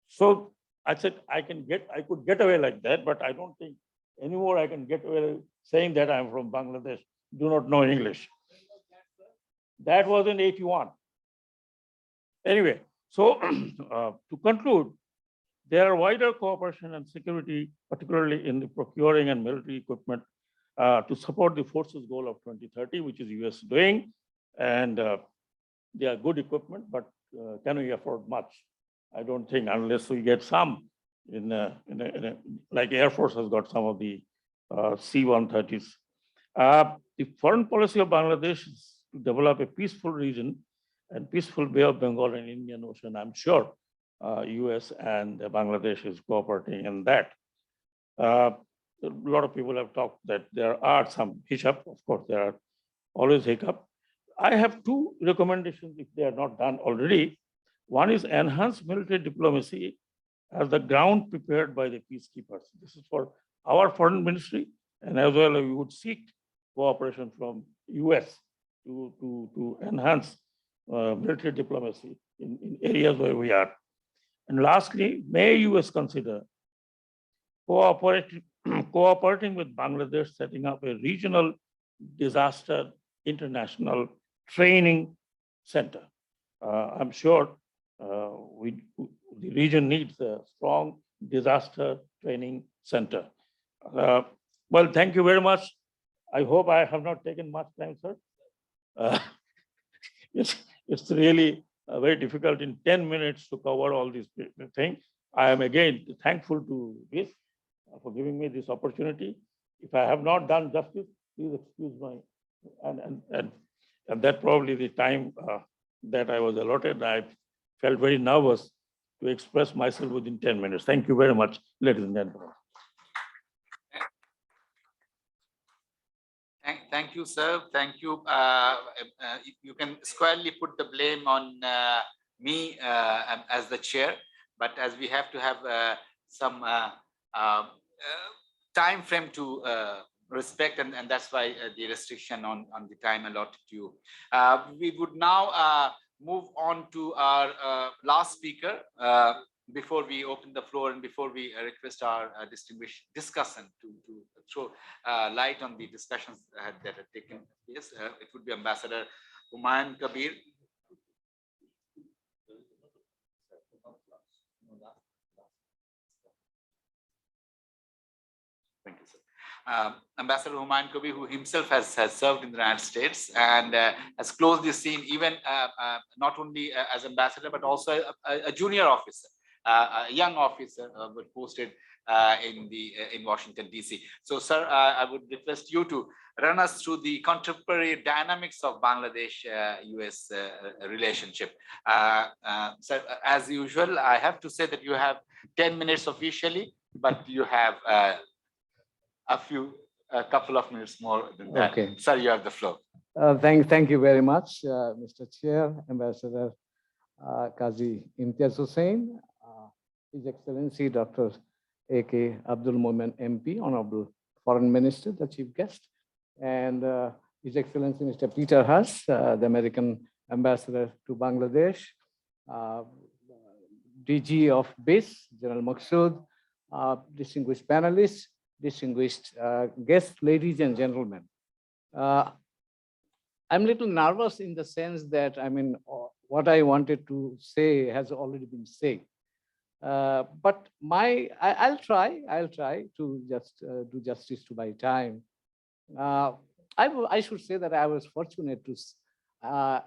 So I said, I could get away like that, but I don't think anymore I can get away saying that I'm from Bangladesh, do not know English. That was in 81. Anyway, so to conclude, there are wider cooperation and security, particularly in the procuring and military equipment to support the forces goal of 2030, which is US doing. And they are good equipment, but can we afford much? I don't think, unless we get some like Air Force has got some of the C-130s. The foreign policy of Bangladesh is to develop a peaceful region and peaceful Bay of Bengal and Indian Ocean. I'm sure US and Bangladesh is cooperating in that. A lot of people have talked that there are some hiccups. Of course, there are always hiccups. I have two recommendations if they are not done already. One is enhanced military diplomacy as the ground prepared by the peacekeepers. This is for our foreign ministry, and as well we would seek cooperation from US to enhance military diplomacy in areas where we are. And lastly, may US consider cooperating with Bangladesh, setting up a regional disaster international training center. I'm sure the region needs a strong Disaster Training Center. Well, thank you very much. I hope I have not taken much time, sir. Uh, it's really very difficult in 10 minutes to cover all these things. I am again thankful to this for giving me this opportunity. If I have not done justice, please excuse my, and that probably the time that I was allotted. I felt very nervous to express myself within 10 minutes. Thank you very much, ladies and gentlemen. Thank you, sir. Thank you. You can squarely put the blame on me as the chair, but as we have to have some time frame to respect, and that's why the restriction on the time allotted to you. We would now move on to our last speaker before we open the floor and before we request our distinguished discussant to throw light on the discussions that have taken place. It would be Ambassador Humayun Kabir. Thank you, sir. Ambassador Humayun Kabir, who himself has served in the United States and has closely seen even not only as ambassador, but also a junior officer, a young officer was posted in Washington, D.C. So, sir, I would request you to run us through the contemporary dynamics of Bangladesh-US relationship. Sir, as usual, I have to say that you have 10 minutes officially, but you have a couple of minutes more than that. Okay. Sir, you have the floor. Thank you very much, Mr. Chair, Ambassador Qazi Imtiaz Hussain, His Excellency Dr. A.K. Abdul Muman MP, Honourable Foreign Minister, the Chief Guest, and His Excellency Mr. Peter Haas, the American Ambassador to Bangladesh, DG of BIS, General Maqsood, distinguished panelists, distinguished guests, ladies and gentlemen. I'm a little nervous in the sense that, I mean, what I wanted to say has already been said. But I'll try to just do justice to my time. I should say that I was fortunate to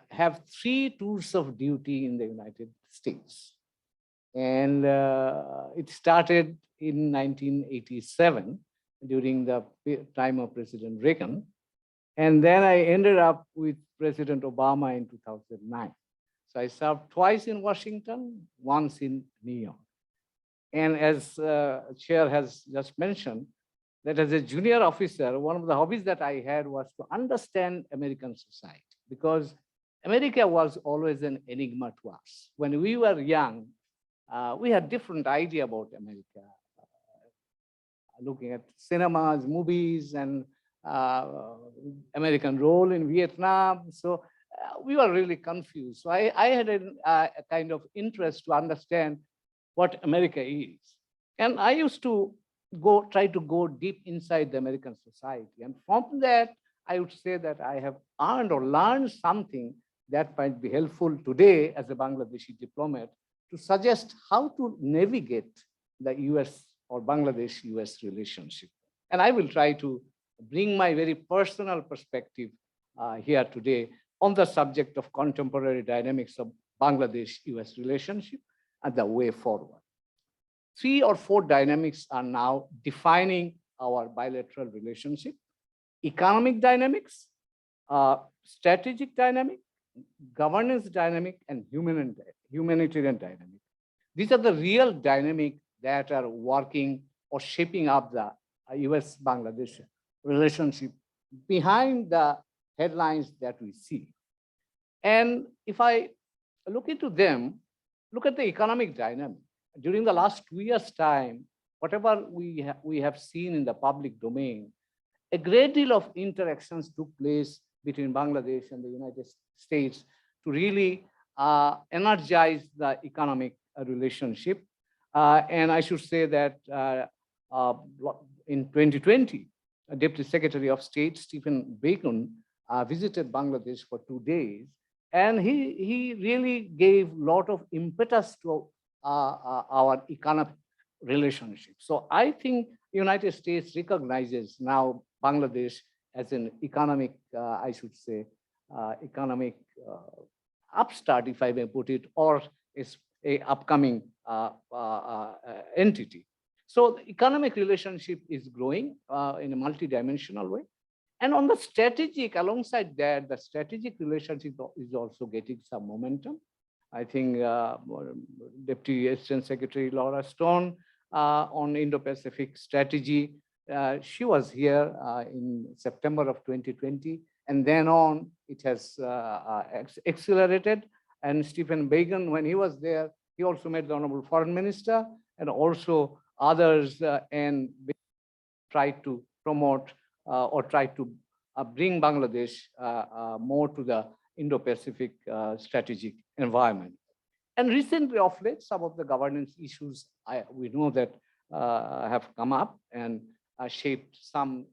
have 3 tours of duty in the United States. And it started in 1987 during the time of President Reagan. And then I ended up with President Obama in 2009. So I served twice in Washington, once in New York. And as Chair has just mentioned, that as a junior officer, one of the hobbies that I had was to understand American society, because America was always an enigma to us. When we were young, we had different idea about America, looking at cinemas, movies, and American role in Vietnam. So we were really confused. So I had a kind of interest to understand what America is. And I used to try to go deep inside the American society. And from that, I would say that I have earned or learned something that might be helpful today as a Bangladeshi diplomat to suggest how to navigate the US or Bangladesh-US relationship. And I will try to bring my very personal perspective here today on the subject of contemporary dynamics of Bangladesh-US relationship and the way forward. 3 or 4 dynamics are now defining our bilateral relationship: economic dynamics, strategic dynamic, governance dynamic, and humanitarian dynamic. These are the real dynamics that are working or shaping up the US-Bangladesh relationship behind the headlines that we see. And if I look into them, look at the economic dynamic. During the last 2 years' time, whatever we have seen in the public domain, a great deal of interactions took place between Bangladesh and the United States to really energize the economic relationship. And I should say that in 2020, Deputy Secretary of State Stephen Bacon visited Bangladesh for 2 days, and he really gave a lot of impetus to our relationship. So I think United States recognizes now Bangladesh as an economic, I should say, economic upstart, if I may put it, or is a upcoming entity. So the economic relationship is growing in a multidimensional way. And on the strategic, alongside that, the strategic relationship is also getting some momentum. I think Deputy Assistant Secretary Laura Stone on Indo-Pacific strategy, she was here in September of 2020, and then on it has accelerated. And Stephen Bacon, when he was there, he also met the Honourable Foreign Minister and also others and tried to promote or try to bring Bangladesh more to the Indo-Pacific strategic environment. And recently, of late, some of the governance issues we know that have come up and shaped some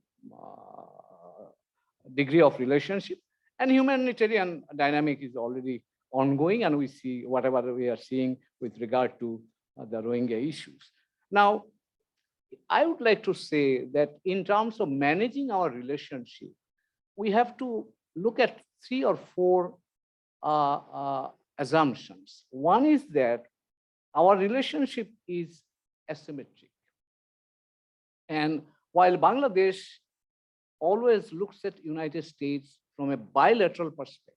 degree of relationship. And humanitarian dynamic is already ongoing, and we see whatever we are seeing with regard to the Rohingya issues. Now, I would like to say that in terms of managing our relationship, we have to look at 3 or 4 assumptions. One is that our relationship is asymmetric. And while Bangladesh always looks at United States from a bilateral perspective,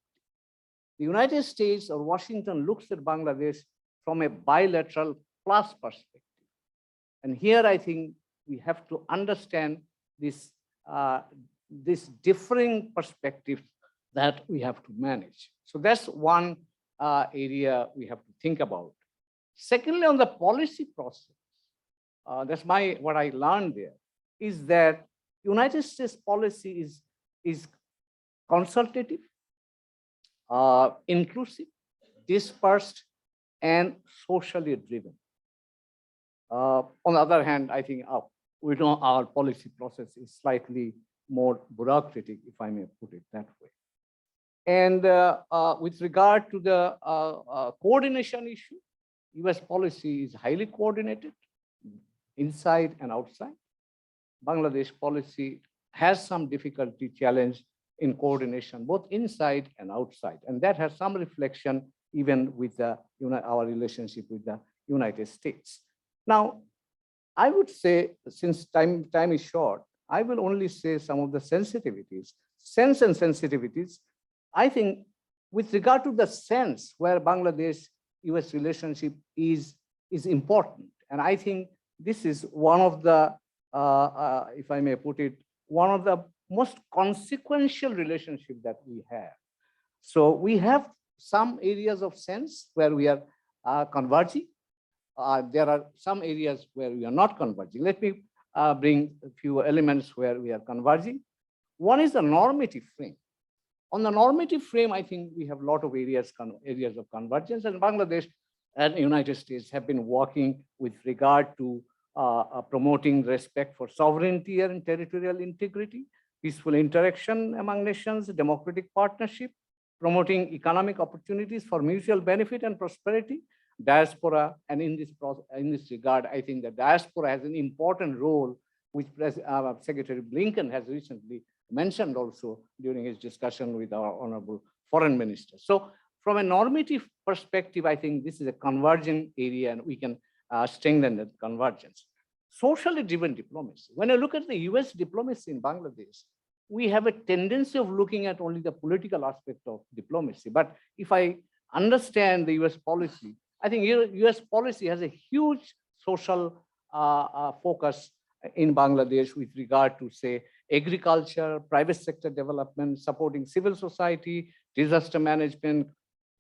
the United States or Washington looks at Bangladesh from a bilateral plus perspective. And here I think we have to understand this, this differing perspectives that we have to manage. So that's one area we have to think about. Secondly, on the policy process, that's what I learned there, is that United States policy is consultative, inclusive, dispersed, and socially driven. On the other hand, I think we know our policy process is slightly more bureaucratic, if I may put it that way. And with regard to the coordination issue, US policy is highly coordinated inside and outside. Bangladesh policy has some difficulty, challenge in coordination, both inside and outside. And that has some reflection even with our relationship with the United States. Now, I would say, since time is short, I will only say some of the sensitivities, sense and sensitivities. I think with regard to the sense where Bangladesh-US relationship is important. And I think this is one of the, if I may put it, one of the most consequential relationship that we have. So we have some areas of sense where we are converging. There are some areas where we are not converging. Let me bring a few elements where we are converging. One is the normative frame. On the normative frame, I think we have a lot of areas of convergence, and Bangladesh and the United States have been working with regard to promoting respect for sovereignty and territorial integrity, peaceful interaction among nations, democratic partnership, promoting economic opportunities for mutual benefit and prosperity, diaspora. And in this regard, I think the diaspora has an important role, which Secretary Blinken has recently mentioned also during his discussion with our Honourable Foreign Minister. So from a normative perspective, I think this is a converging area and we can strengthen the convergence. Socially driven diplomacy. When I look at the US diplomacy in Bangladesh, we have a tendency of looking at only the political aspect of diplomacy. But if I understand the US policy, I think US policy has a huge social focus in Bangladesh with regard to, say, agriculture, private sector development, supporting civil society, disaster management,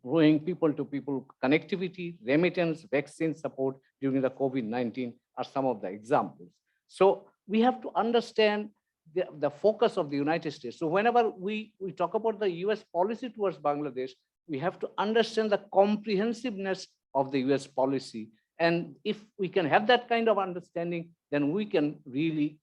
growing people-to-people connectivity, remittance, vaccine support during the COVID-19 are some of the examples. So we have to understand the focus of the United States. So whenever we talk about the US policy towards Bangladesh, we have to understand the comprehensiveness of the US policy. And if we can have that kind of understanding, then we can really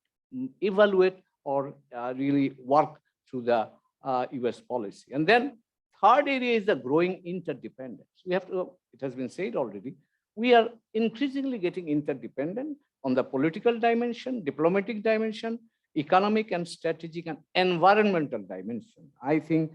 evaluate or really work through the US policy. And then third area is the growing interdependence. We have to, it has been said already, we are increasingly getting interdependent on the political dimension, diplomatic dimension, economic and strategic and environmental dimension. I think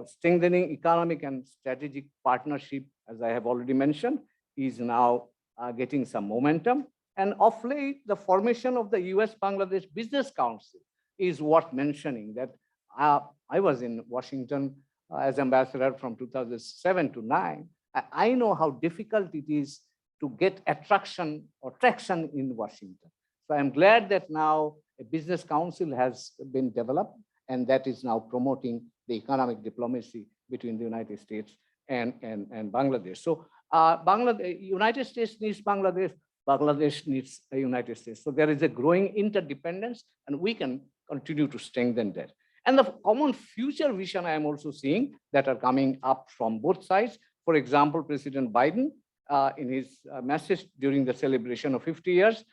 strengthening economic and strategic partnership, as I have already mentioned, is now getting some momentum. And of late, the formation of the US-Bangladesh Business Council is worth mentioning. That I was in Washington as ambassador from 2007 to 9. I know how difficult it is to get traction in Washington. So I'm glad that now a business council has been developed, and that is now promoting the economic diplomacy between the United States and Bangladesh. So United States needs Bangladesh, Bangladesh needs the United States. So there is a growing interdependence, and we can continue to strengthen that. And the common future vision I am also seeing that are coming up from both sides. For example, President Biden, in his message during the celebration of 50 years,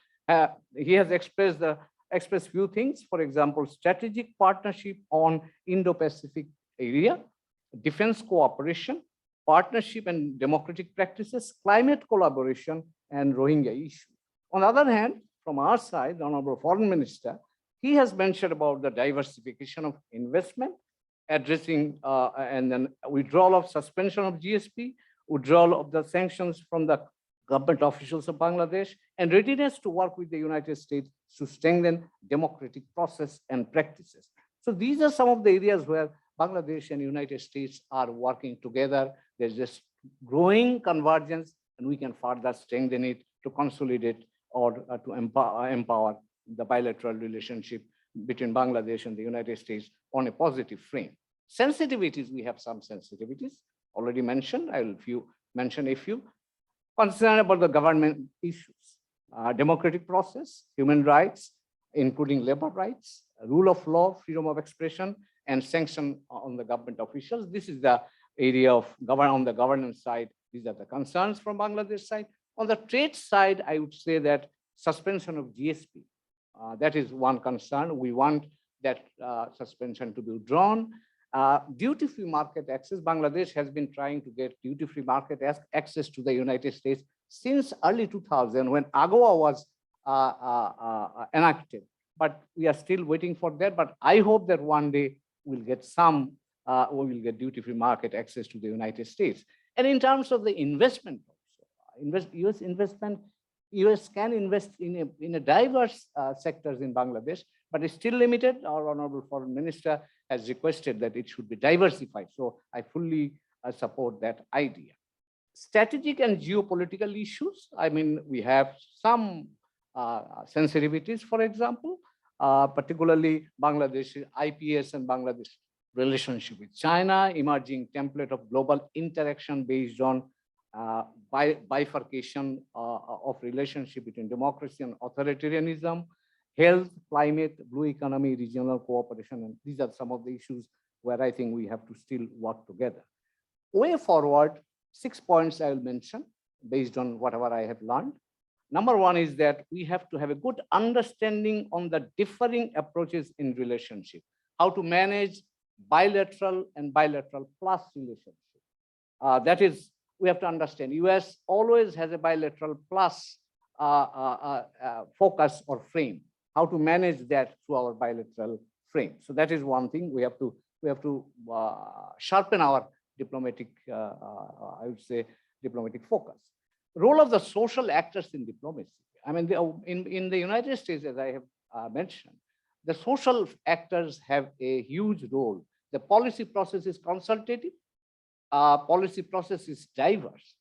he has expressed few things. For example, strategic partnership on Indo-Pacific area, defense cooperation, partnership and democratic practices, climate collaboration, and Rohingya issue. On the other hand, from our side, the Honourable Foreign Minister, he has mentioned about the diversification of investment, addressing and then withdrawal of suspension of GSP, withdrawal of the sanctions from the government officials of Bangladesh, and readiness to work with the United States to strengthen democratic process and practices. So these are some of the areas where Bangladesh and United States are working together. There's just growing convergence, and we can further strengthen it to consolidate or to empower the bilateral relationship between Bangladesh and the United States on a positive frame. Sensitivities, we have some sensitivities already mentioned. I will mention a few. Concern about the government issues, democratic process, human rights, including labor rights, rule of law, freedom of expression, and sanction on the government officials. This is the area of on the governance side. These are the concerns from Bangladesh side. On the trade side, I would say that suspension of GSP, that is one concern. We want that suspension to be withdrawn. Duty-free market access, Bangladesh has been trying to get duty-free market access to the United States since early 2000 when AGOA was enacted. But we are still waiting for that. But I hope that one day we'll get we will get duty-free market access to the United States. And in terms of the investment, US investment, US can invest in a diverse sectors in Bangladesh, but it's still limited. Our Honourable Foreign Minister has requested that it should be diversified. So I fully support that idea. Strategic and geopolitical issues. I mean, we have some sensitivities, for example, particularly Bangladesh, IPS and Bangladesh relationship with China, emerging template of global interaction based on bifurcation of relationship between democracy and authoritarianism, health, climate, blue economy, regional cooperation. And these are some of the issues where I think we have to still work together. Way forward, 6 points I will mention based on whatever I have learned. Number one is that we have to have a good understanding on the differing approaches in relationship, how to manage bilateral and bilateral plus relationship. That is, we have to understand US always has a bilateral plus focus or frame, how to manage that through our bilateral frame. So that is one thing we have to sharpen our diplomatic, I would say, diplomatic focus. Role of the social actors in diplomacy. I mean, in the United States, as I have mentioned, the social actors have a huge role. The policy process is consultative. Policy process is diverse.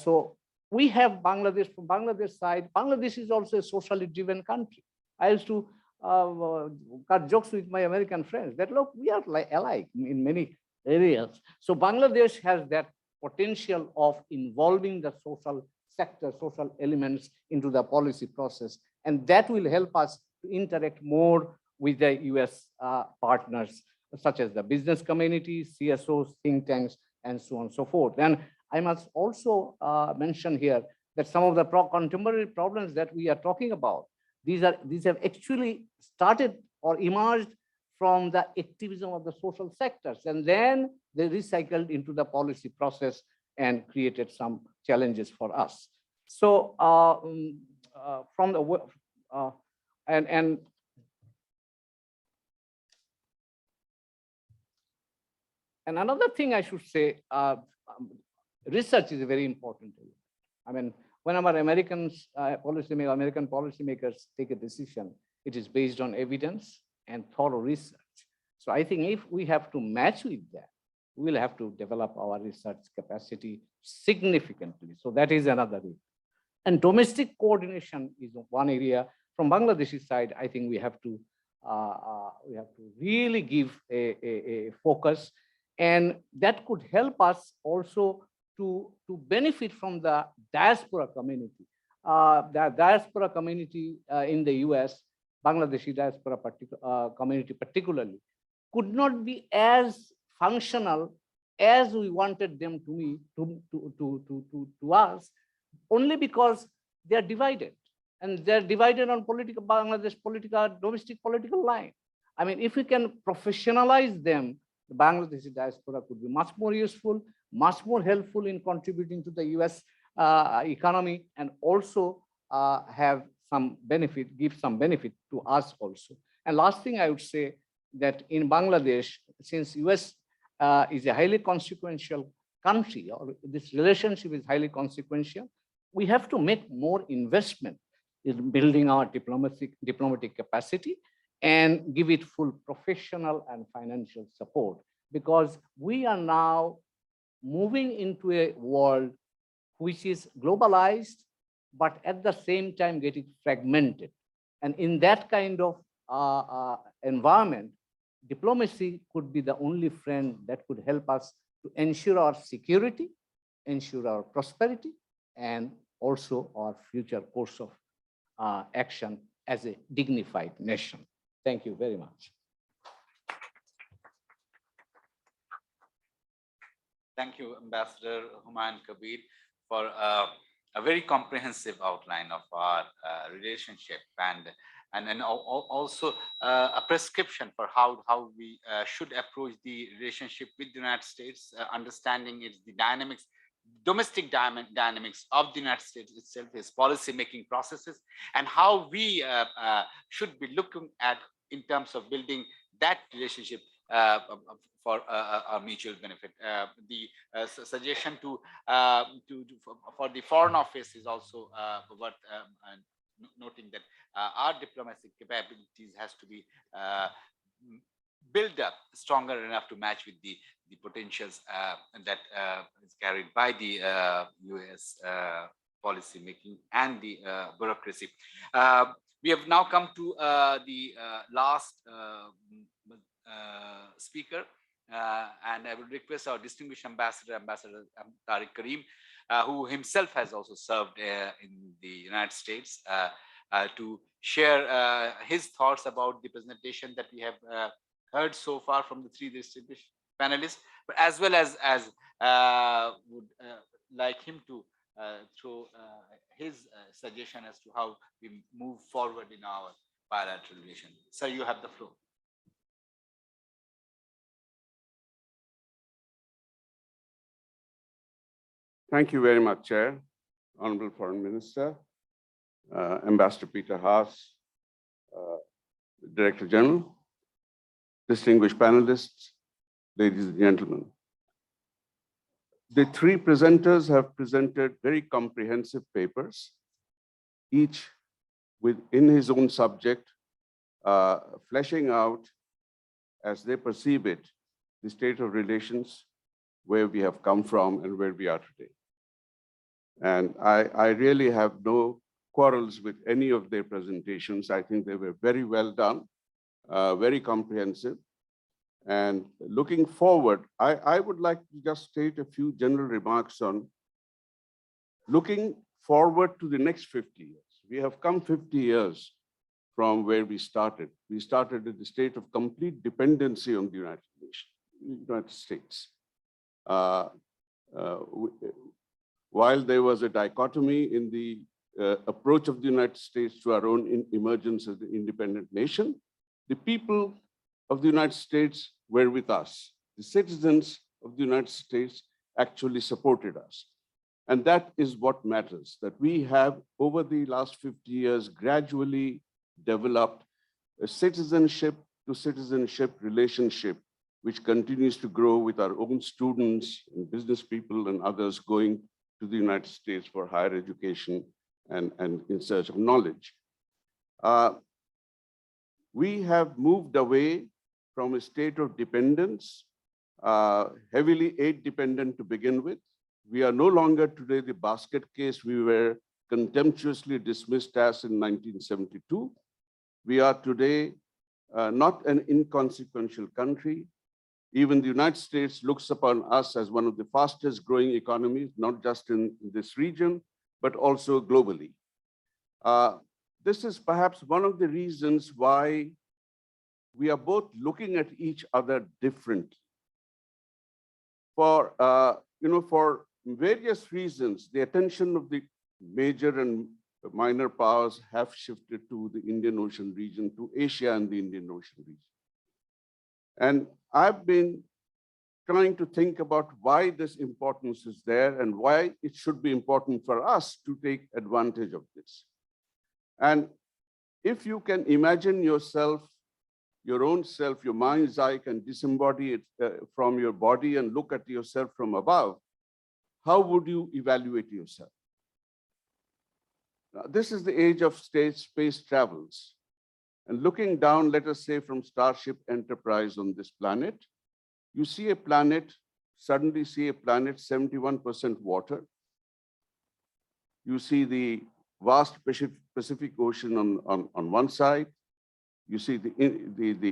So we have Bangladesh, from Bangladesh side, Bangladesh is also a socially driven country. I used to cut jokes with my American friends that, look, we are alike in many areas. So Bangladesh has that potential of involving the social sector, social elements into the policy process. And that will help us to interact more with the US partners, such as the business community, CSOs, think tanks, and so on and so forth. And I must also mention here that some of the contemporary problems that we are talking about, these have actually started or emerged from the activism of the social sectors, and then they recycled into the policy process and created some challenges for us. So from the and another thing I should say, research is very important. I mean, whenever American policymakers take a decision, it is based on evidence and thorough research. So I think if we have to match with that, we will have to develop our research capacity significantly. So that is another area. And domestic coordination is one area. From Bangladeshi side, I think we have to really give a focus, and that could help us also to benefit from the diaspora community. The diaspora community in the US, Bangladeshi diaspora community particularly, could not be as functional as we wanted them to be to us, only because they are divided. And they're divided on political Bangladesh domestic political line. I mean, if we can professionalize them, the Bangladeshi diaspora could be much more useful, much more helpful in contributing to the US economy, and also have some benefit, give some benefit to us also. And last thing I would say that in Bangladesh, since US is a highly consequential country, or this relationship is highly consequential, we have to make more investment in building our diplomatic capacity and give it full professional and financial support, because we are now moving into a world which is globalized, but at the same time getting fragmented. And in that kind of environment, diplomacy could be the only friend that could help us to ensure our security, ensure our prosperity, and also our future course of action as a dignified nation. Thank you very much. Thank you, Ambassador Humayun Kabir, for a very comprehensive outline of our relationship, and also a prescription for how we should approach the relationship with the United States, understanding the dynamics, domestic dynamics of the United States itself, its policy-making processes, and how we should be looking at in terms of building that relationship for our mutual benefit. The suggestion for the Foreign Office is also worth noting, that our diplomatic capabilities has to be built up stronger enough to match with the potentials that is carried by the US policy making and the bureaucracy. We have now come to the last speaker, and I will request our distinguished Ambassador Tariq Karim, who himself has also served in the United States, to share his thoughts about the presentation that we have heard so far from the three distinguished panelists, but as well as would like him to throw his suggestion as to how we move forward in our bilateral relations. Sir, you have the floor. Thank you very much, Chair, Honourable Foreign Minister, Ambassador Peter Haas, Director General, distinguished panelists, ladies and gentlemen. The three presenters have presented very comprehensive papers, each within his own subject, fleshing out, as they perceive it, the state of relations, where we have come from and where we are today. And I really have no quarrels with any of their presentations. I think they were very well done, very comprehensive. And looking forward, I would like to just state a few general remarks on looking forward to the next 50 years. We have come 50 years from where we started. We started at the state of complete dependency on the United States. While there was a dichotomy in the approach of the United States to our own emergence as an independent nation, the people of the United States were with us. The citizens of the United States actually supported us. And that is what matters, that we have over the last 50 years gradually developed a citizenship to citizenship relationship, which continues to grow with our own students and business people and others going to the United States for higher education and in search of knowledge. We have moved away from a state of dependence, heavily aid dependent to begin with. We are no longer today the basket case we were contemptuously dismissed as in 1972. We are today not an inconsequential country. Even the United States looks upon us as one of the fastest growing economies, not just in this region, but also globally. This is perhaps one of the reasons why we are both looking at each other differently. For various reasons, the attention of the major and minor powers have shifted to the Indian Ocean region, to Asia and the Indian Ocean region. And I've been trying to think about why this importance is there and why it should be important for us to take advantage of this. And if you can imagine yourself, your own self, your mind's eye can disembody it from your body and look at yourself from above, how would you evaluate yourself? Now, this is the age of space travels. And looking down, let us say from Starship Enterprise on this planet, you see a planet, suddenly see a planet 71% water. You see the vast Pacific Ocean on one side. You see the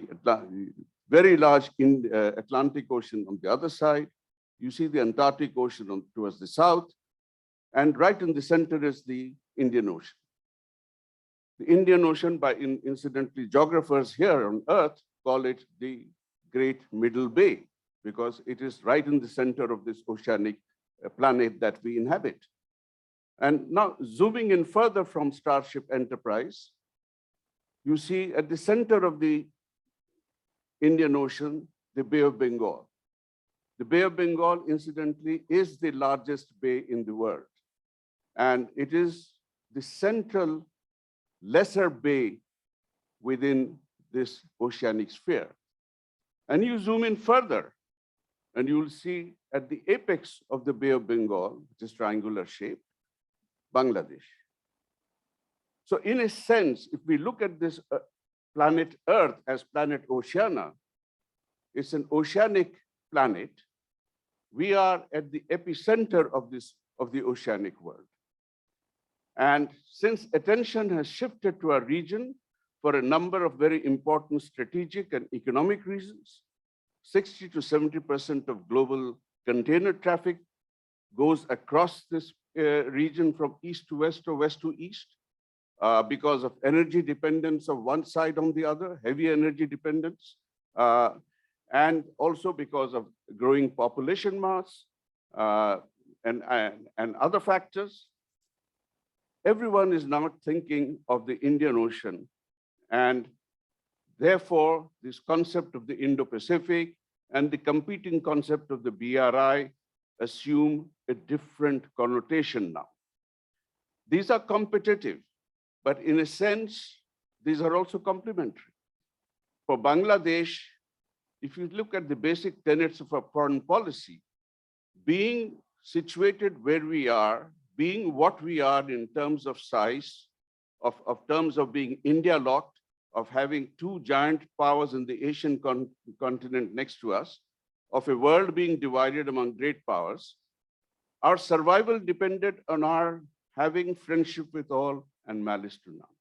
very large Atlantic Ocean on the other side. You see the Antarctic Ocean towards the south. And right in the center is the Indian Ocean. The Indian Ocean, incidentally, geographers here on Earth call it the Great Middle Bay, because it is right in the center of this oceanic planet that we inhabit. And now zooming in further from Starship Enterprise, you see at the center of the Indian Ocean, the Bay of Bengal. The Bay of Bengal, incidentally, is the largest bay in the world. And it is the central lesser bay within this oceanic sphere. And you zoom in further, and you'll see at the apex of the Bay of Bengal, which is triangular shape, Bangladesh. So in a sense, if we look at this planet Earth as planet Oceania, it's an oceanic planet. We are at the epicenter of the oceanic world. And since attention has shifted to our region for a number of very important strategic and economic reasons, 60 to 70% of global container traffic goes across this region from east to west or west to east because of energy dependence of one side on the other, heavy energy dependence, and also because of growing population mass and other factors. Everyone is now thinking of the Indian Ocean, and therefore this concept of the Indo-Pacific and the competing concept of the BRI assume a different connotation now. These are competitive, but in a sense, these are also complementary. For Bangladesh, if you look at the basic tenets of our foreign policy, being situated where we are, being what we are in terms of size, of terms of being India-locked, of having two giant powers in the Asian continent next to us, of a world being divided among great powers, our survival depended on our having friendship with all and malice to none.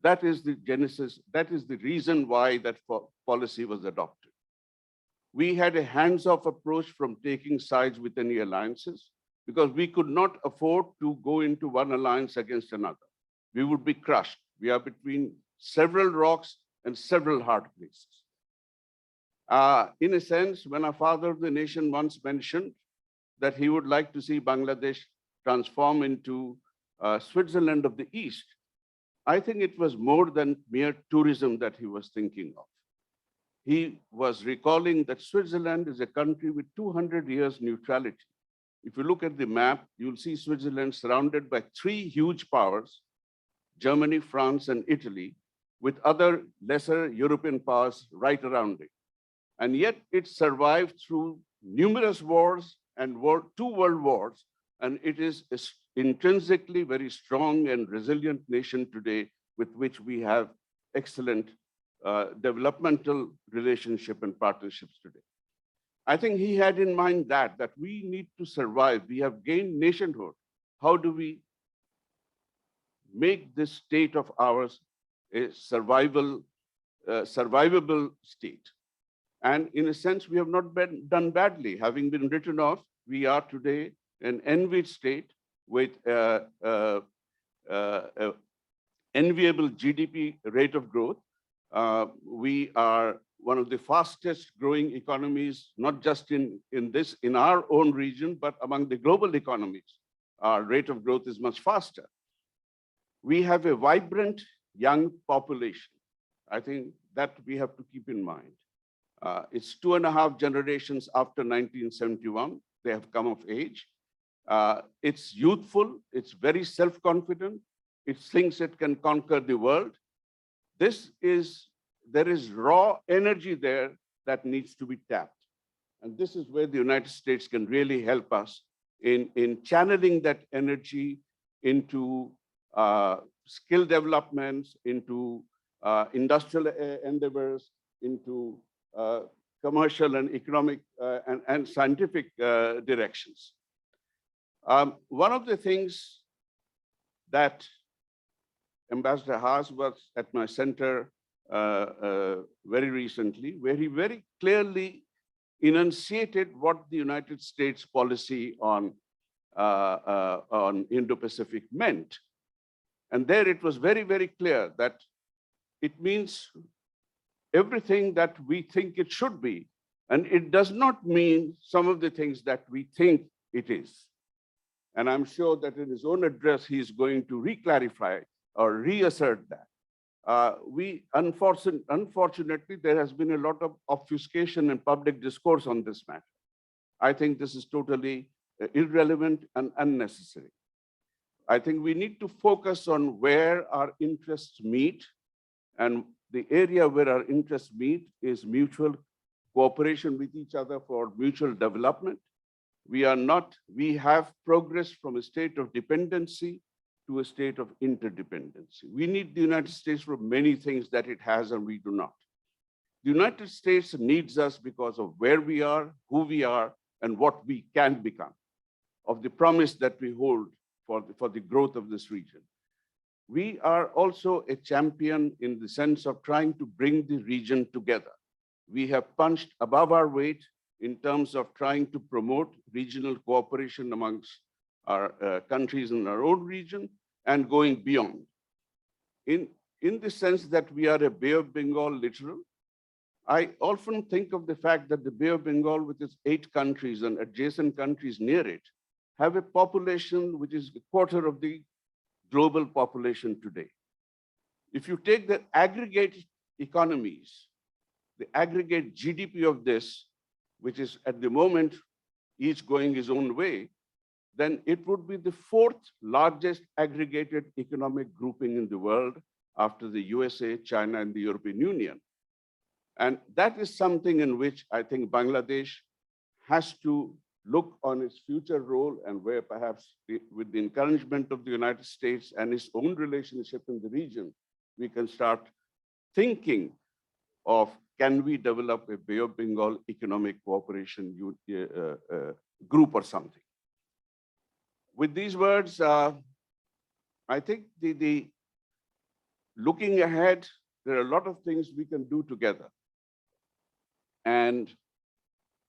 That is the genesis, that is the reason why that policy was adopted. We had a hands-off approach from taking sides with any alliances, because we could not afford to go into one alliance against another. We would be crushed. We are between several rocks and several hard places. In a sense, when our father of the nation once mentioned that he would like to see Bangladesh transform into Switzerland of the East, I think it was more than mere tourism that he was thinking of. He was recalling that Switzerland is a country with 200 years neutrality. If you look at the map, you'll see Switzerland surrounded by three huge powers, Germany, France, and Italy, with other lesser European powers right around it. And yet it survived through numerous wars and two world wars, and it is intrinsically very strong and resilient nation today with which we have excellent developmental relationship and partnerships today. I think he had in mind that we need to survive. We have gained nationhood. How do we make this state of ours a survivable state? And in a sense, we have not done badly. Having been written off, we are today an envied state with enviable GDP rate of growth. We are one of the fastest growing economies, not just in our own region, but among the global economies. Our rate of growth is much faster. We have a vibrant young population. I think that we have to keep in mind. It's 2.5 generations after 1971. They have come of age. It's youthful. It's very self-confident. It thinks it can conquer the world. There is raw energy there that needs to be tapped. And this is where the United States can really help us in channeling that energy into skill developments, into industrial endeavors, into commercial and economic and scientific directions. One of the things that Ambassador Haas was at my center very recently, where he very clearly enunciated what the United States policy on Indo-Pacific meant. And there it was very, very clear that it means everything that we think it should be. And it does not mean some of the things that we think it is. And I'm sure that in his own address, he's going to re-clarify or reassert that. Unfortunately, there has been a lot of obfuscation and public discourse on this matter. I think this is totally irrelevant and unnecessary. I think we need to focus on where our interests meet, and the area where our interests meet is mutual cooperation with each other for mutual development. We have progressed from a state of dependency to a state of interdependency. We need the United States for many things that it has and we do not. The United States needs us because of where we are, who we are, and what we can become, of the promise that we hold for the growth of this region. We are also a champion in the sense of trying to bring the region together. We have punched above our weight in terms of trying to promote regional cooperation amongst our countries in our own region and going beyond. In the sense that we are a Bay of Bengal littoral, I often think of the fact that the Bay of Bengal, with its 8 countries and adjacent countries near it, have a population which is a quarter of the global population today. If you take the aggregate economies, the aggregate GDP of this, which is at the moment each going his own way, then it would be the 4th largest aggregated economic grouping in the world after the USA, China, and the European Union. And that is something in which I think Bangladesh has to look on its future role, and where perhaps with the encouragement of the United States and its own relationship in the region, we can start thinking of, can we develop a Bay of Bengal economic cooperation group or something? With these words, I think the looking ahead, there are a lot of things we can do together. And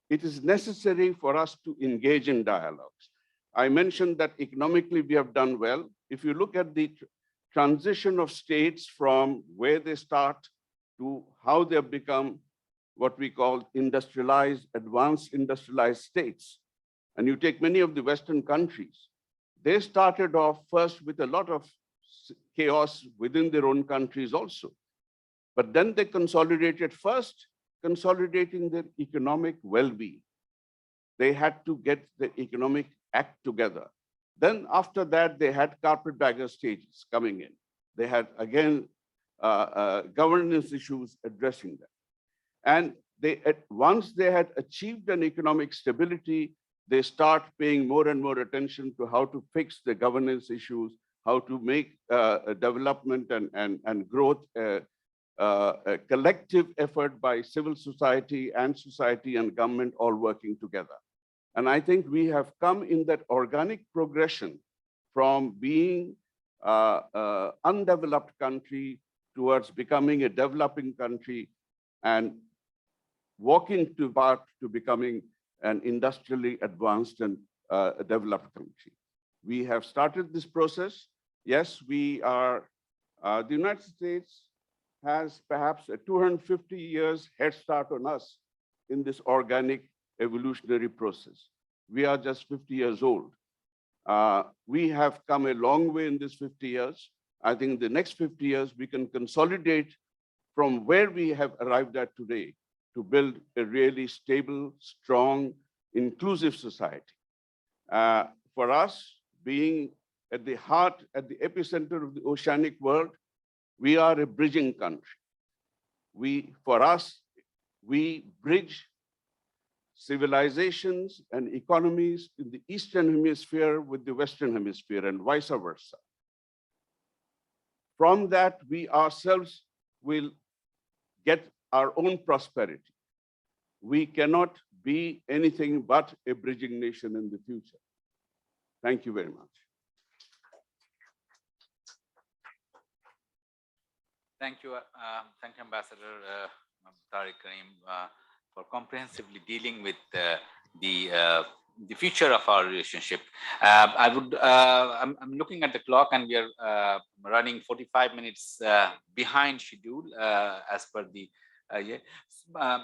it is necessary for us to engage in dialogues. I mentioned that economically we have done well. If you look at the transition of states from where they start to how they have become what we call industrialized, advanced industrialized states, and you take many of the Western countries, they started off first with a lot of chaos within their own countries also. But then they consolidated first, consolidating their economic well-being. they had to get the economic act together. Then after that, they had carpetbagger stages coming in. They had, again, governance issues addressing them. And once they had achieved an economic stability, they start paying more and more attention to how to fix the governance issues, how to make development and growth a collective effort by civil society and government all working together. And I think we have come in that organic progression from being an undeveloped country towards becoming a developing country and walking to becoming an industrially advanced and developed country. We have started this process. Yes, we are, the United States has perhaps a 250 years head start on us in this organic evolutionary process. We are just 50 years old. We have come a long way in this 50 years. I think the next 50 years, we can consolidate from where we have arrived at today to build a really stable, strong, inclusive society. For us, being at the heart, at the epicenter of the oceanic world, we are a bridging country. For us, we bridge civilizations and economies in the Eastern Hemisphere with the Western Hemisphere and vice versa. From that, we ourselves will get our own prosperity. We cannot be anything but a bridging nation in the future. Thank you very much. Thank you, Ambassador Tariq Karim, for comprehensively dealing with the future of our relationship. I'm looking at the clock, and we are running 45 minutes behind schedule as per the year.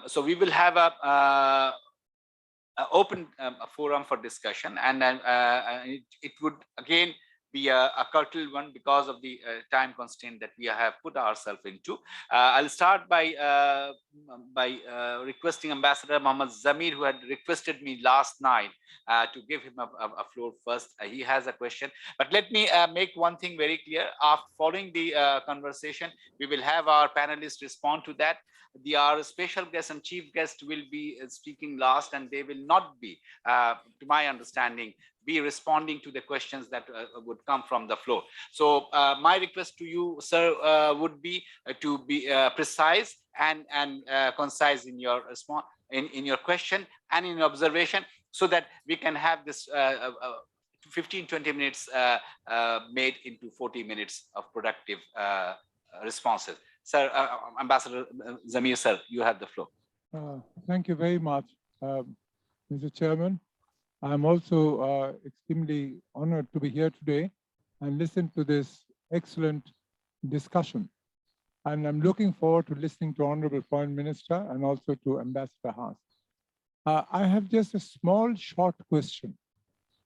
So we will have a open forum for discussion, and it would again be a curtailed one because of the time constraint that we have put ourselves into. I'll start by requesting Ambassador Mohammad Zamir, who had requested me last night to give him a floor first. He has a question, but let me make one thing very clear. After following the conversation, we will have our panelists respond to that. Our special guest and chief guest will be speaking last, and they will not be, to my understanding, be responding to the questions that would come from the floor. So my request to you, sir, would be to be precise and concise in your response, in your question and in your observation, so that we can have this 15-20 minutes made into 40 minutes of productive responses. Sir, Ambassador Zamir, sir, you have the floor. Thank you very much, Mr. Chairman. I'm also extremely honored to be here today and listen to this excellent discussion. And I'm looking forward to listening to Honorable Foreign Minister and also to Ambassador Haas. I have just a small, short question.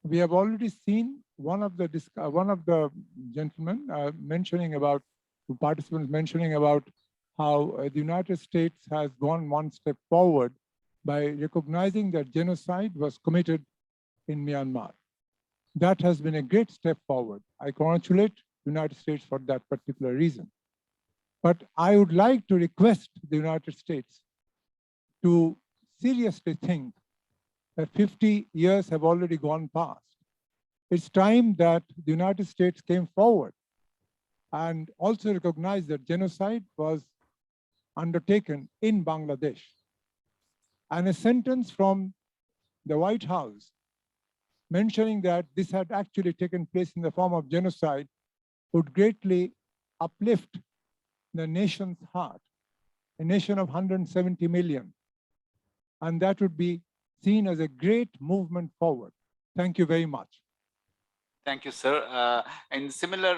We have already seen one of the gentlemen mentioning about, participants mentioning about how the United States has gone one step forward by recognizing that genocide was committed in Myanmar. That has been a great step forward. I congratulate the United States for that particular reason. But I would like to request the United States to seriously think that 50 years have already gone past. It's time that the United States came forward and also recognized that genocide was undertaken in Bangladesh. And a sentence from the White House mentioning that this had actually taken place in the form of genocide would greatly uplift the nation's heart, a nation of 170 million. And that would be seen as a great movement forward. Thank you very much. Thank you, sir. In similar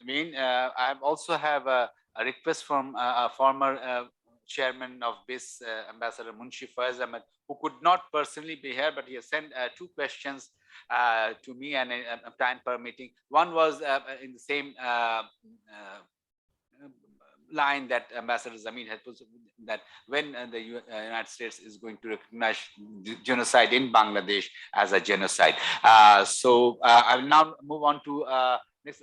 vein, I also have a request from a former chairman of BIS, Ambassador Munshi Faiz Ahmed, who could not personally be here, but he has sent two questions to me, and time permitting. One was in the same line that Ambassador Zameen has put, that when the United States is going to recognize genocide in Bangladesh as a genocide. So I will now move on to next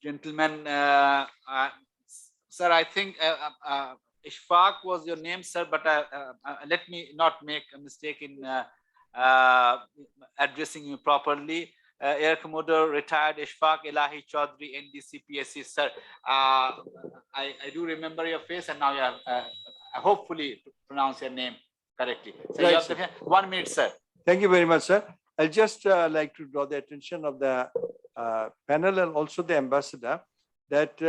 gentleman. Sir, I think Ishfaq was your name, sir, but let me not make a mistake in addressing you properly. Air Commodore retired Ishfaq Elahi Chaudhry, NDCPSC, sir. I do remember your face, and now you have hopefully pronounce your name correctly. So Right, you have sir. 1 minute, sir. Thank you very much, sir. I'll just like to draw the attention of the panel and also the ambassador that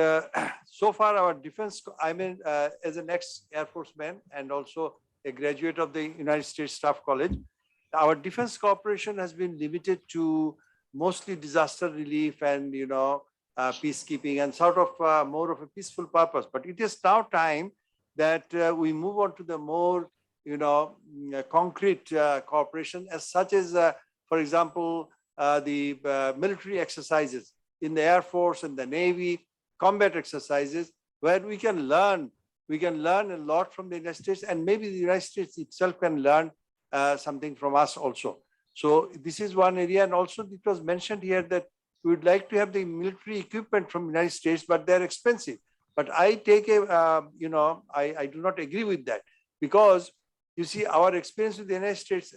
so far our defense, as an ex-Air Force man and also a graduate of the United States Staff College, our defense cooperation has been limited to mostly disaster relief and, peacekeeping and sort of more of a peaceful purpose. But it is now time that we move on to the more, concrete cooperation as such as, for example, the military exercises in the Air Force and the Navy, combat exercises, where we can learn a lot from the United States, and maybe the United States itself can learn something from us also. So this is one area, and also it was mentioned here that we would like to have the military equipment from the United States, but they're expensive. But I take I do not agree with that, because you see our experience with the United States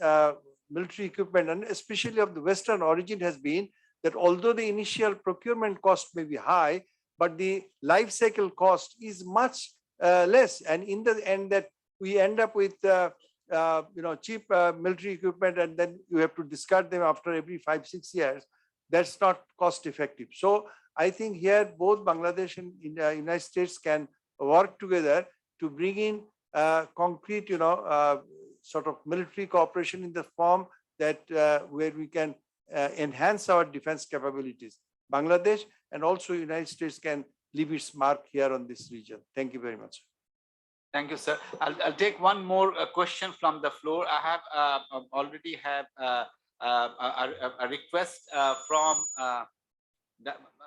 military equipment, and especially of the Western origin, has been that although the initial procurement cost may be high, but the life cycle cost is much less. And in the end, that we end up with cheap military equipment, and then you have to discard them after every 5-6 years. That's not cost effective. So I think here both Bangladesh and United States can work together to bring in concrete, sort of military cooperation in the form that where we can enhance our defense capabilities. Bangladesh and also United States can leave its mark here on this region. Thank you very much. Thank you, sir. I'll take one more question from the floor. I have already have a request from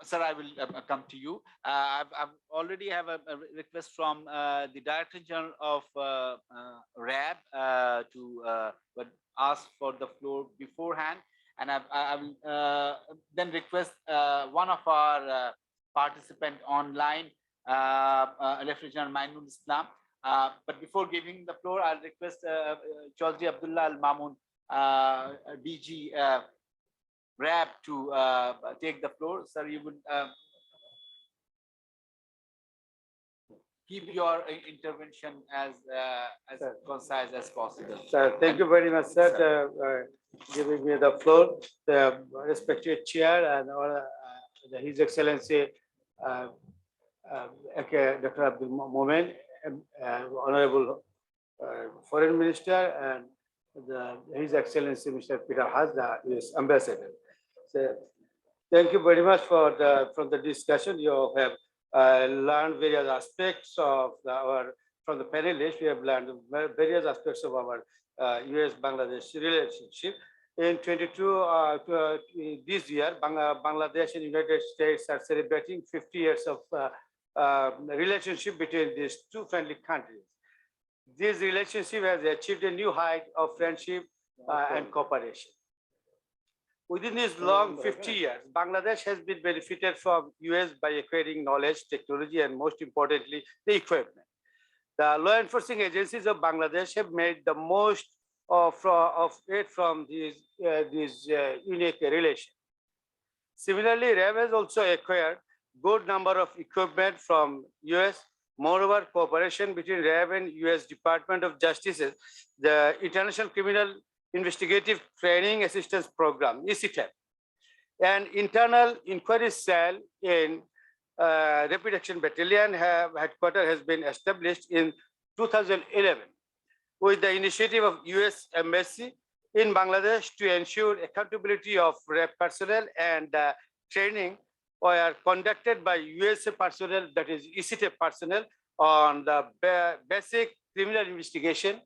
sir. I will come to you. I've already have a request from the Director General of RAB to ask for the floor beforehand, and I will then request one of our participant online, Referee General Mainul Islam. But before giving the floor, I'll request Chaudhry Abdullah Al Mamun, DG RAB, to take the floor. Sir, you would keep your intervention as concise as possible. Sir, thank you very much, sir, giving me the floor. The respected chair and His Excellency Dr. Abdul Muman, Honourable Foreign Minister, and His Excellency Mr. Peter Haas, the US Ambassador. So, thank you very much for from the discussion. You have learned various aspects of from the panelists. We have learned various aspects of our US-Bangladesh relationship. In this year, Bangladesh and United States are celebrating 50 years of relationship between these two friendly countries. This relationship has achieved a new height of friendship and cooperation. Within these long 50 years, Bangladesh has been benefited from US by acquiring knowledge, technology, and most importantly, the equipment. The law enforcing agencies of Bangladesh have made the most of it from this unique relation. Similarly, RAB has also acquired good number of equipment from US. Moreover, cooperation between RAB and US Department of Justice, the International Criminal Investigative Training Assistance Program, ICTAP, and Internal Inquiry Cell in Rapid Action Battalion headquarters has been established in 2011 with the initiative of US Embassy in Bangladesh to ensure accountability of RAB personnel, and training were conducted by USA personnel, that is ICTAP personnel, on the basic criminal investigation,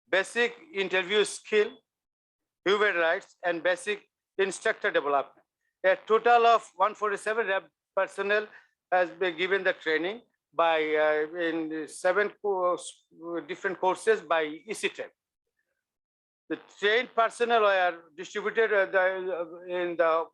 basic interview skill, human rights, and basic instructor development. A total of 147 RAB personnel has been given the training by in 7 different courses by ECTEC. The trained personnel are distributed in the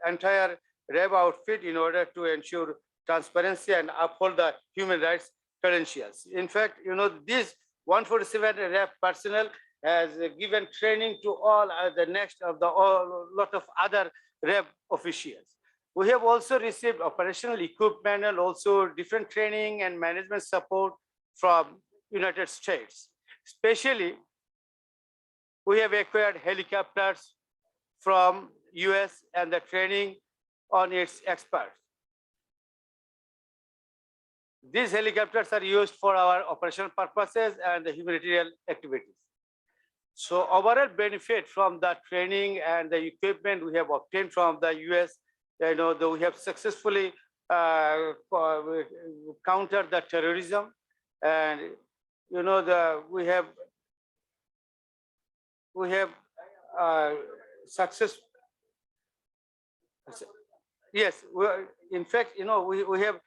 entire REB outfit in order to ensure transparency and uphold the human rights credentials. In fact, this 147 REB personnel has given training to all the next of the lot of other REB officials. We have also received operational equipment and also different training and management support from United States. Especially, we have acquired helicopters from US and the training on its experts. These helicopters are used for our operational purposes and the humanitarian activities. So overall benefit from the training and the equipment we have obtained from the US, we have successfully countered the terrorism, and we have success. Yes, in fact, we have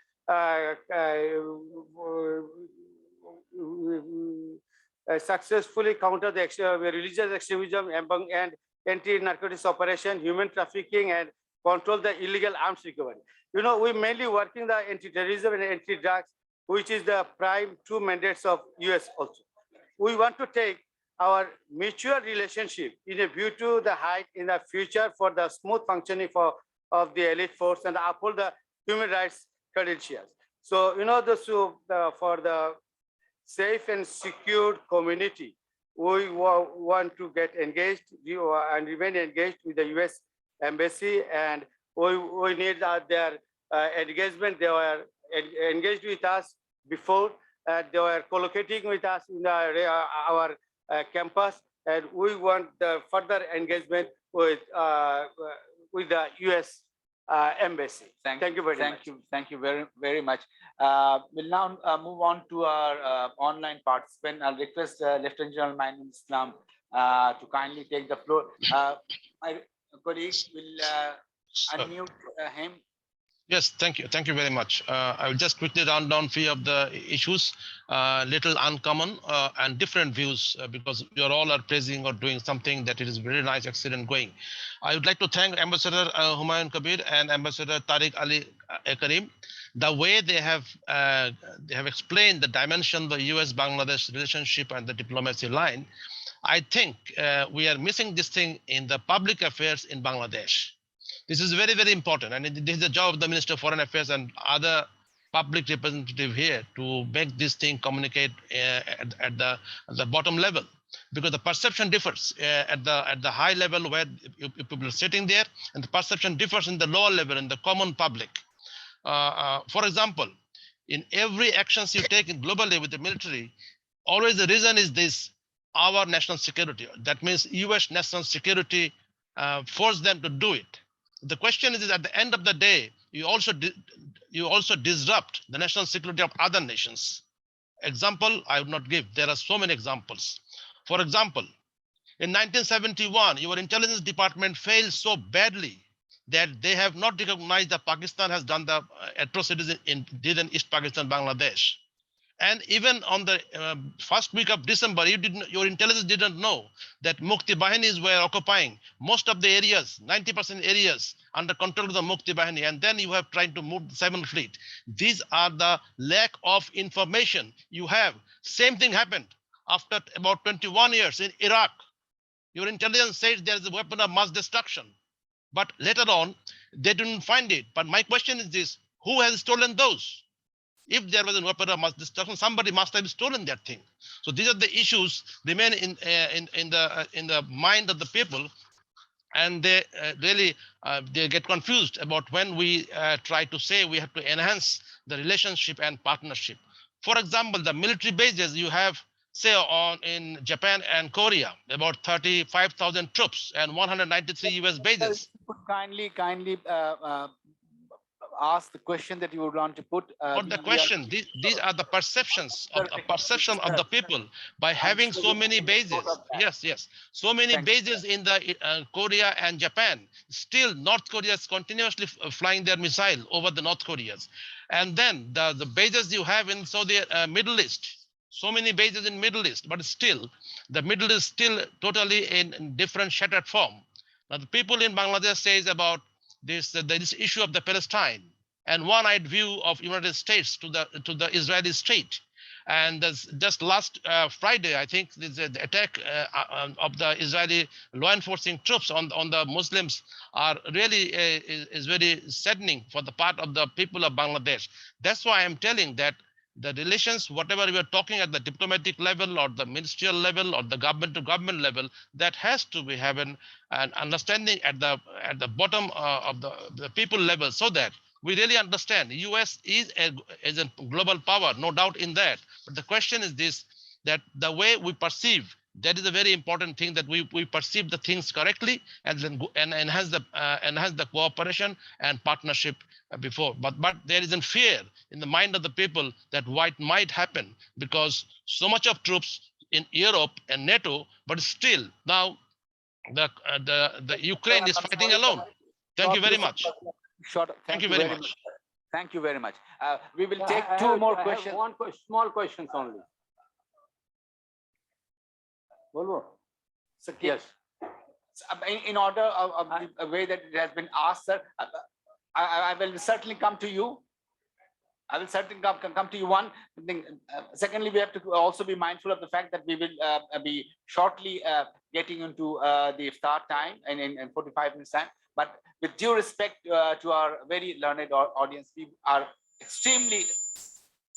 successfully countered the religious extremism and anti-narcotics operation, human trafficking, and control the illegal arms recovery. We mainly working the anti-terrorism and anti-drugs, which is the prime two mandates of US also. We want to take our mutual relationship in a view to the height in the future for the smooth functioning of the elite force and uphold the human rights credentials. So, for the safe and secure community, we want to get engaged and remain engaged with the US Embassy, and we need their engagement. They were engaged with us before, they were collocating with us in our campus, and we want the further engagement with the US Embassy. Thank you very much. Thank you very, very much. We'll now move on to our online participant. I'll request Lieutenant General Main Islam to kindly take the floor. My colleague will unmute him. Yes, thank you. Thank you very much. I will just quickly run down few of the issues, little uncommon and different views, because you all are praising or doing something that it is very nice, excellent going. I would like to thank Ambassador Humayun Kabir and Ambassador Tariq Ali Karim. The way they have explained the dimension of the US-Bangladesh relationship and the diplomacy line, I think we are missing this thing in the public affairs in Bangladesh. This is very, very important, and this is the job of the Minister of Foreign Affairs and other public representative here to make this thing communicate at the bottom level, because the perception differs at the high level where people are sitting there, and the perception differs in the lower level in the common public. For example, in every actions you take in globally with the military, always the reason is this: our national security. That means US national security forced them to do it. The question is at the end of the day, you also disrupt the national security of other nations. Example, I would not give. There are so many examples. For example, in 1971, your intelligence department failed so badly that they have not recognized that Pakistan has done the atrocities in East Pakistan, Bangladesh. And even on the first week of December, your intelligence didn't know that Mukti Bahinis were occupying most of the areas, 90% areas under control of the Mukti Bahini. And then you have tried to move the 7th Fleet. These are the lack of information you have. Same thing happened after about 21 years in Iraq. Your intelligence says there is a weapon of mass destruction. But later on, they didn't find it. But my question is this: who has stolen those? If there was a weapon of mass destruction, somebody must have stolen that thing. So these are the issues remain in the mind of the people, and they really they get confused about when we try to say we have to enhance the relationship and partnership. For example, the military bases you have, say in Japan and Korea, about 35,000 troops and 193 US bases. Kindly ask the question that you would want to put? Not the question. These are the perceptions of perception of the people by having so many bases. Yes, yes. So many Thank you. bases in the Korea and Japan. Still, North Korea is continuously flying their missile over the North Koreas. And then the bases you have in Saudi Middle East. So many bases in Middle East, but still, the Middle East still totally in different shattered form. Now, the people in Bangladesh says about this issue of the Palestine and one-eyed view of United States to the Israeli state. And just last Friday, I think the attack of the Israeli law enforcement troops on the Muslims are really is very saddening for the part of the people of Bangladesh. That's why I'm telling that the relations, whatever we are talking at the diplomatic level or the ministerial level or the government to government level, that has to be having an understanding at the bottom of the people level, so that we really understand US is a global power, no doubt in that. But the question is this, that the way we perceive, that is a very important thing, that we perceive the things correctly and then enhance the cooperation and partnership before. But there isn't fear in the mind of the people that what might happen, because so much of troops in Europe and NATO, but still now the Ukraine is fighting alone. Thank you very much. Thank you very much. Thank you very much. We will take two more questions. One small questions only. Volvo. So, Yes. in order of the way that it has been asked, sir, I will certainly come to you. I will certainly come to you. One thing. Secondly, we have to also be mindful of the fact that we will be shortly getting into the iftar time in 45 minutes time. But with due respect to our very learned audience, we are extremely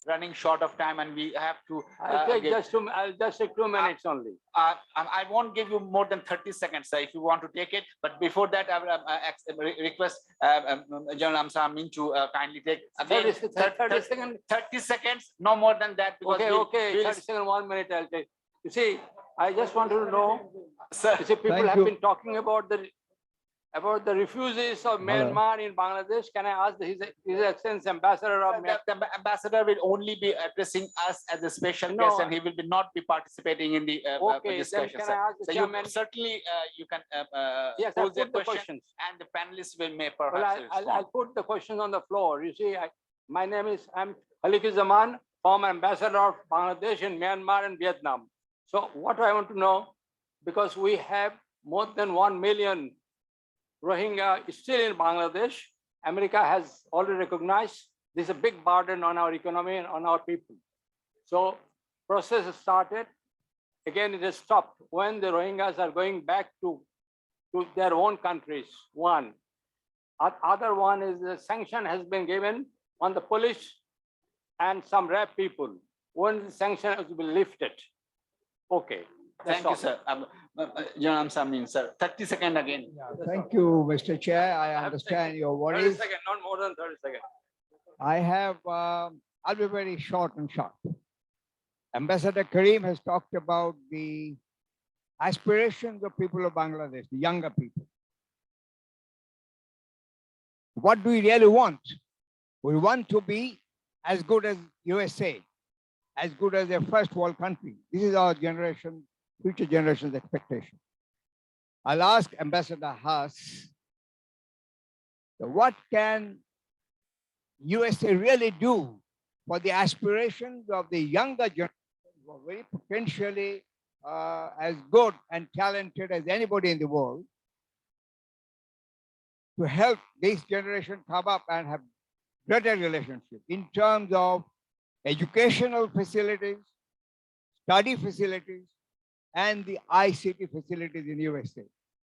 running short of time, and we have to. I'll take just take 2 minutes only. I won't give you more than 30 seconds, sir, if you want to take it. But before that, I will request General Amsamin to kindly take again 30 seconds, no more than that. Okay, 30 seconds, 1 minute, I'll take. You see, I just want to know, sir. you see, people Thank have you. been talking about the refugees of Myanmar in Bangladesh. Can I ask His Excellency Ambassador of Myanmar? The ambassador will only be addressing us as a special No. guest, and he will not be participating in the Okay, discussion. then can Sir. I ask the So chairman? certainly you can Yes, I'll pose your put the question, questions. and the panelists will may Well, perhaps I'll respond. put the questions on the floor. You see, my name is, I'm Haliki Zaman, former ambassador of Bangladesh in Myanmar and Vietnam. So what I want to know, because we have more than 1 million Rohingya still in Bangladesh, America has already recognized this is a big burden on our economy and on our people. So process has started. Again, it has stopped when the Rohingyas are going back to their own countries. One. Other one is the sanction has been given on the police and some rap people. When the sanction has been lifted. Okay. that's Thank you, all. sir. General Amsamin, sir. 30 seconds again. Thank you, Mr. Chair. I understand your 30 worries. seconds, not more than 30 seconds. I have, I'll be very short and sharp. Ambassador Karim has talked about the aspirations of people of Bangladesh, the younger people. What do we really want? We want to be as good as USA, as good as a first world country. This is our generation, future generation's expectation. I'll ask Ambassador Haas, what can USA really do for the aspirations of the younger generation who are very potentially as good and talented as anybody in the world, to help this generation come up and have better relationships in terms of educational facilities, study facilities, and the ICT facilities in USA.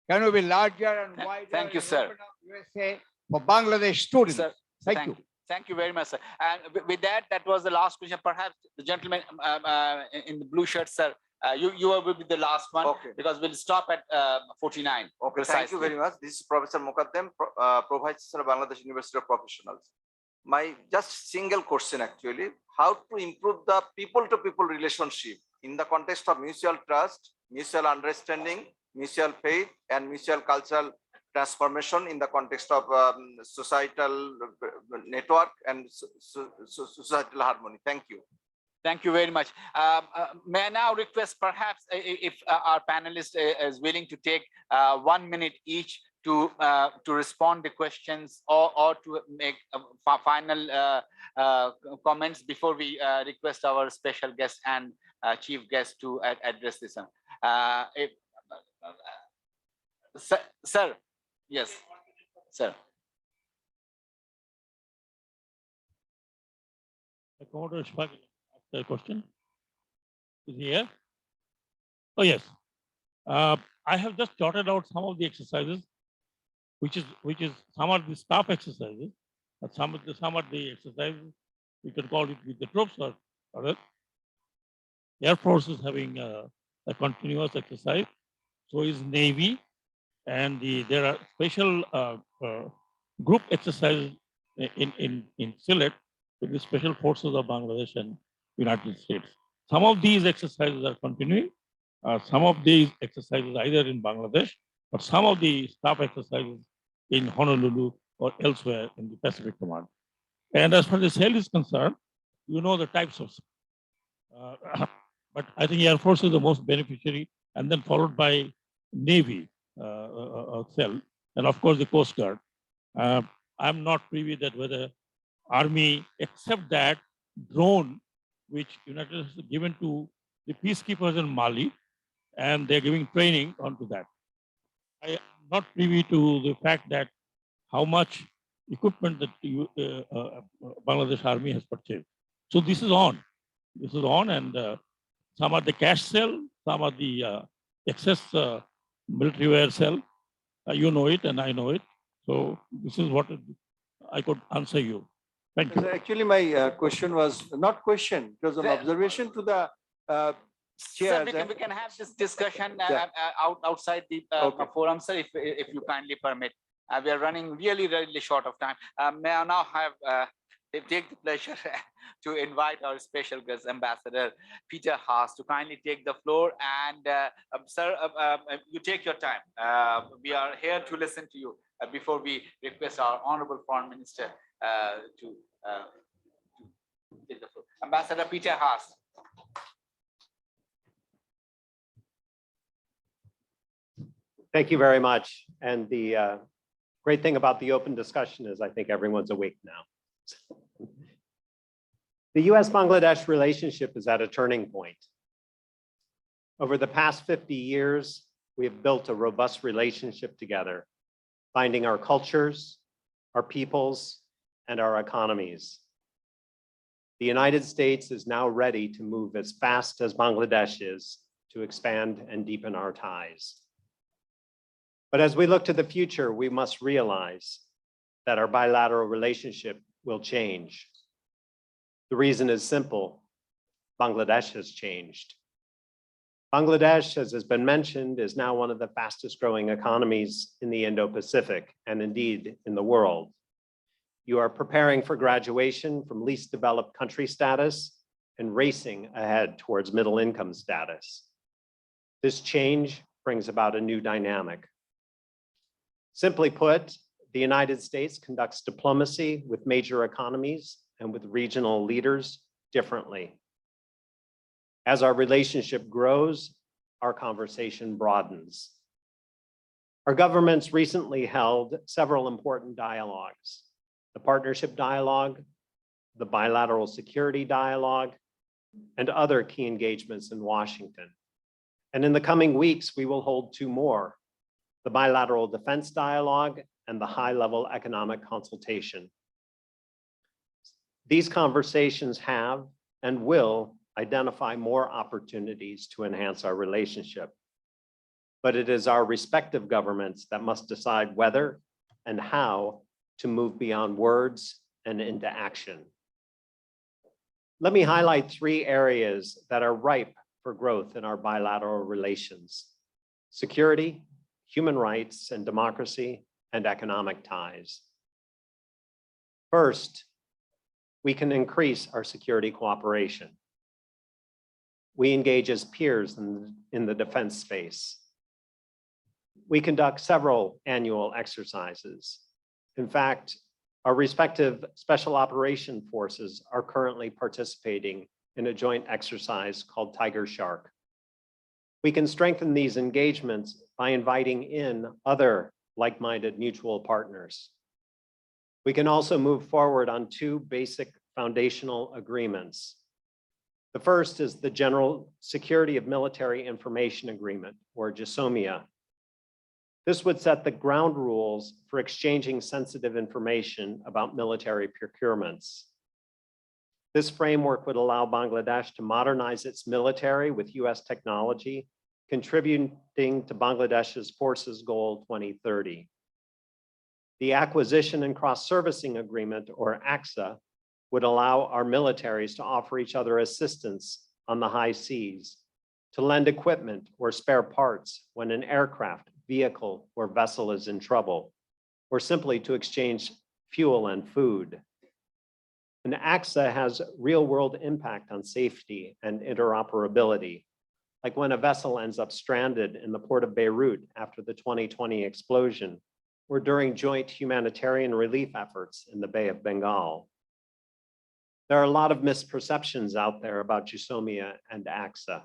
Can we be larger and wider? Thank you, and sir. open up USA for Bangladesh students? Sir, Thank you. Thank you very much, sir. And with that, that was the last question. Perhaps the gentleman in the blue shirt, sir, you will be the last one. Okay. Because we'll stop at 49. Okay, precisely. thank you very much. This is Professor Mukaddem, Pro-Vice Chancellor, Bangladesh University of Professionals. My just single question actually, how to improve the people-to-people relationship in the context of mutual trust, mutual understanding, mutual faith, and mutual cultural transformation in the context of societal network and societal harmony. Thank you. Thank you very much. May I now request perhaps if our panelist is willing to take 1 minute each to respond to questions or to make final comments before we request our special guest and chief guest to address this. Sir, yes, sir. The question is here. Oh yes, I have just jotted out some of the exercises, which is some of the staff exercises, some of the exercises we can call it with the troops or else. Air Force is having a continuous exercise. So is Navy, and there are special group exercises in Sylhet with the special forces of Bangladesh and United States. Some of these exercises are continuing. Some of these exercises either in Bangladesh, but some of the staff exercises in Honolulu or elsewhere in the Pacific Command. And as far as SAIL is concerned, you know the types of, but I think Air Force is the most beneficiary, and then followed by Navy SAIL, and of course the Coast Guard. I'm not privy that whether Army, except that drone, which United States has given to the peacekeepers in Mali, and they're giving training onto that. I am not privy to the fact that how much equipment that Bangladesh Army has purchased. So this is on. This is on, and some are the cash sell, some are the excess military wear sell. You know it, and I know it. So this is what I could answer you. Thank you. Actually, my question was not question, it was an observation to the Sir, chairs. we can have this discussion outside the Okay. forum, sir, if you kindly permit. We are running really short of time. May I now have take the pleasure to invite our special guest, Ambassador Peter Haas, to kindly take the floor. And sir, you take your time. We are here to listen to you before we request our Honourable Foreign Minister to take the floor. Ambassador Peter Haas. Thank you very much. And the great thing about the open discussion is I think everyone's awake now. The US-Bangladesh relationship is at a turning point. Over the past 50 years, we have built a robust relationship together, binding our cultures, our peoples, and our economies. The United States is now ready to move as fast as Bangladesh is to expand and deepen our ties. But as we look to the future, we must realize that our bilateral relationship will change. The reason is simple. Bangladesh has changed. Bangladesh, as has been mentioned, is now one of the fastest growing economies in the Indo-Pacific and indeed in the world. You are preparing for graduation from least developed country status and racing ahead towards middle income status. This change brings about a new dynamic. Simply put, the United States conducts diplomacy with major economies and with regional leaders differently. As our relationship grows, our conversation broadens. Our governments recently held several important dialogues: the partnership dialogue, the bilateral security dialogue, and other key engagements in Washington. And in the coming weeks, we will hold two more: the bilateral defense dialogue and the high-level economic consultation. These conversations have and will identify more opportunities to enhance our relationship. But it is our respective governments that must decide whether and how to move beyond words and into action. Let me highlight three areas that are ripe for growth in our bilateral relations: security, human rights and democracy, and economic ties. First, we can increase our security cooperation. We engage as peers in the defense space. we conduct several annual exercises. In fact, our respective special operation forces are currently participating in a joint exercise called Tiger Shark. We can strengthen these engagements by inviting in other like-minded mutual partners. We can also move forward on two basic foundational agreements. The first is the General Security of Military Information Agreement, or GSOMIA. This would set the ground rules for exchanging sensitive information about military procurements. This framework would allow Bangladesh to modernize its military with US technology, contributing to Bangladesh's Forces Goal 2030. The Acquisition and Cross-Servicing Agreement, or ACSA, would allow our militaries to offer each other assistance on the high seas, to lend equipment or spare parts when an aircraft, vehicle, or vessel is in trouble, or simply to exchange fuel and food. And ACSA has real-world impact on safety and interoperability, like when a vessel ends up stranded in the port of Beirut after the 2020 explosion, or during joint humanitarian relief efforts in the Bay of Bengal. There are a lot of misperceptions out there about GSOMIA and ACSA.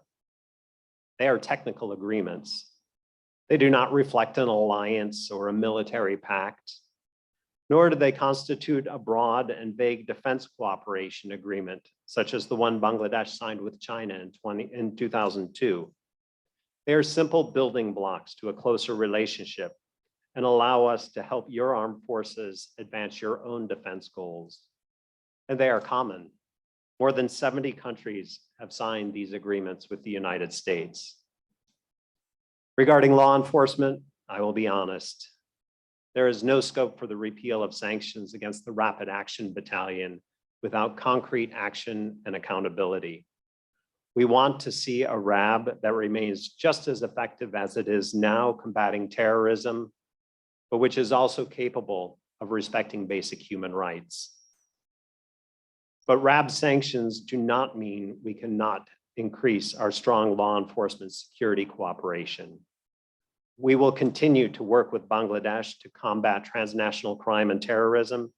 They are technical agreements. They do not reflect an alliance or a military pact, nor do they constitute a broad and vague defense cooperation agreement, such as the one Bangladesh signed with China in 2002. They are simple building blocks to a closer relationship and allow us to help your armed forces advance your own defense goals. And they are common. More than 70 countries have signed these agreements with the United States. Regarding law enforcement, I will be honest. There is no scope for the repeal of sanctions against the Rapid Action Battalion without concrete action and accountability. We want to see a RAB that remains just as effective as it is now combating terrorism, but which is also capable of respecting basic human rights. But RAB sanctions do not mean we cannot increase our strong law enforcement security cooperation. We will continue to work with Bangladesh to combat transnational crime and terrorism,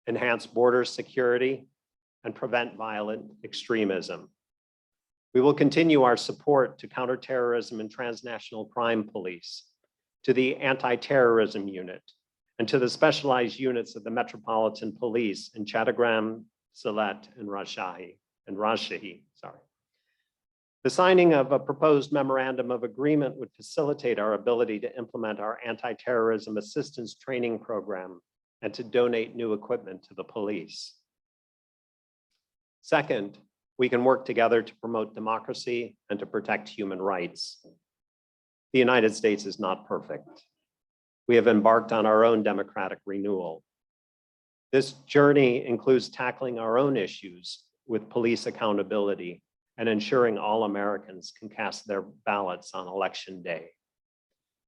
enhance border security, and prevent violent extremism. We will continue our support to counterterrorism and transnational crime police, to the anti-terrorism unit, and to the specialized units of the Metropolitan Police in Chattogram, Sylhet, and Rajshahi. The signing of a proposed memorandum of agreement would facilitate our ability to implement our anti-terrorism assistance training program and to donate new equipment to the police. Second, we can work together to promote democracy and to protect human rights. The United States is not perfect. We have embarked on our own democratic renewal. This journey includes tackling our own issues with police accountability and ensuring all Americans can cast their ballots on election day.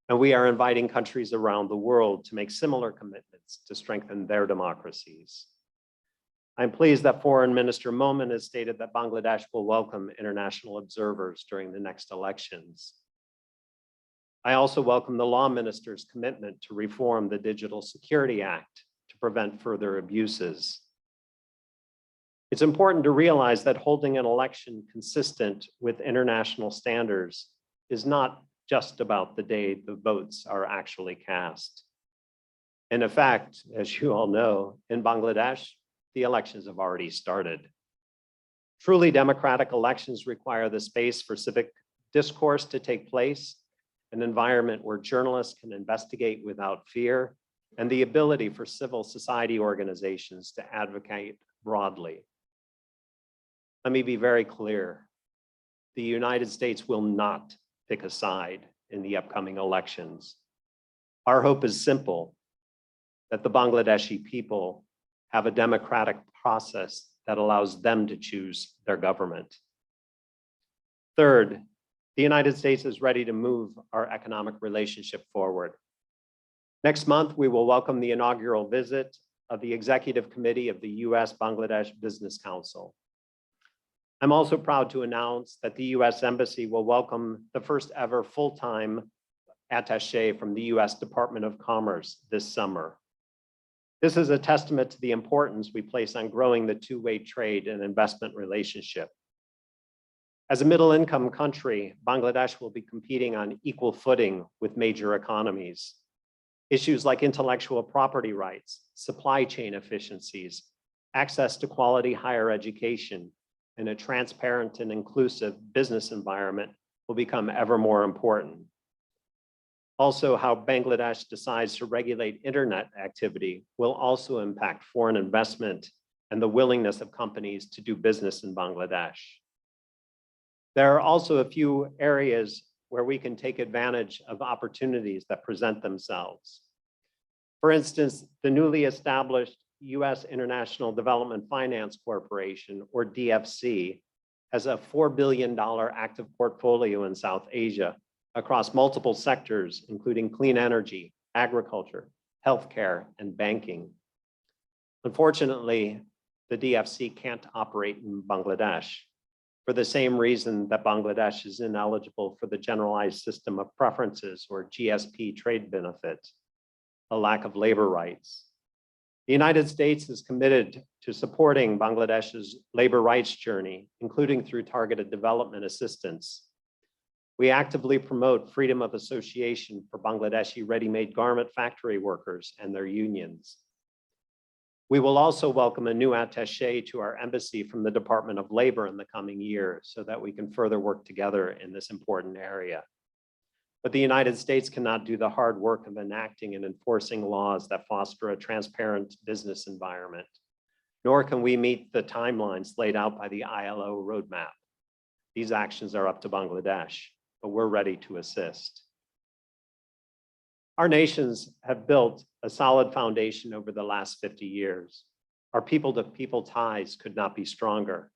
And we are inviting countries around the world to make similar commitments to strengthen their democracies. I'm pleased that Foreign Minister Muman has stated that Bangladesh will welcome international observers during the next elections. I also welcome the Law Minister's commitment to reform the Digital Security Act to prevent further abuses. It's important to realize that holding an election consistent with international standards is not just about the day the votes are actually cast. And in fact, as you all know, in Bangladesh, the elections have already started. Truly democratic elections require the space for civic discourse to take place, an environment where journalists can investigate without fear, and the ability for civil society organizations to advocate broadly. Let me be very clear. The United States will not pick a side in the upcoming elections. Our hope is simple, that the Bangladeshi people have a democratic process that allows them to choose their government. Third, the United States is ready to move our economic relationship forward. Next month, we will welcome the inaugural visit of the Executive Committee of the US-Bangladesh Business Council. I'm also proud to announce that the US Embassy will welcome the first ever full-time attaché from the US Department of Commerce this summer. This is a testament to the importance we place on growing the two-way trade and investment relationship. As a middle-income country, Bangladesh will be competing on equal footing with major economies. Issues like intellectual property rights, supply chain efficiencies, access to quality higher education, and a transparent and inclusive business environment will become ever more important. Also, how Bangladesh decides to regulate internet activity will also impact foreign investment and the willingness of companies to do business in Bangladesh. There are also a few areas where we can take advantage of opportunities that present themselves. For instance, the newly established US International Development Finance Corporation, or DFC, has a $4 billion active portfolio in South Asia across multiple sectors, including clean energy, agriculture, healthcare, and banking. Unfortunately, the DFC can't operate in Bangladesh for the same reason that Bangladesh is ineligible for the Generalized System of Preferences, or GSP trade benefits, a lack of labor rights. The United States is committed to supporting Bangladesh's labor rights journey, including through targeted development assistance. We actively promote freedom of association for Bangladeshi ready-made garment factory workers and their unions. We will also welcome a new attaché to our embassy from the Department of Labor in the coming year so that we can further work together in this important area. But the United States cannot do the hard work of enacting and enforcing laws that foster a transparent business environment, nor can we meet the timelines laid out by the ILO roadmap. These actions are up to Bangladesh, but we're ready to assist. Our nations have built a solid foundation over the last 50 years. Our people-to-people ties could not be stronger.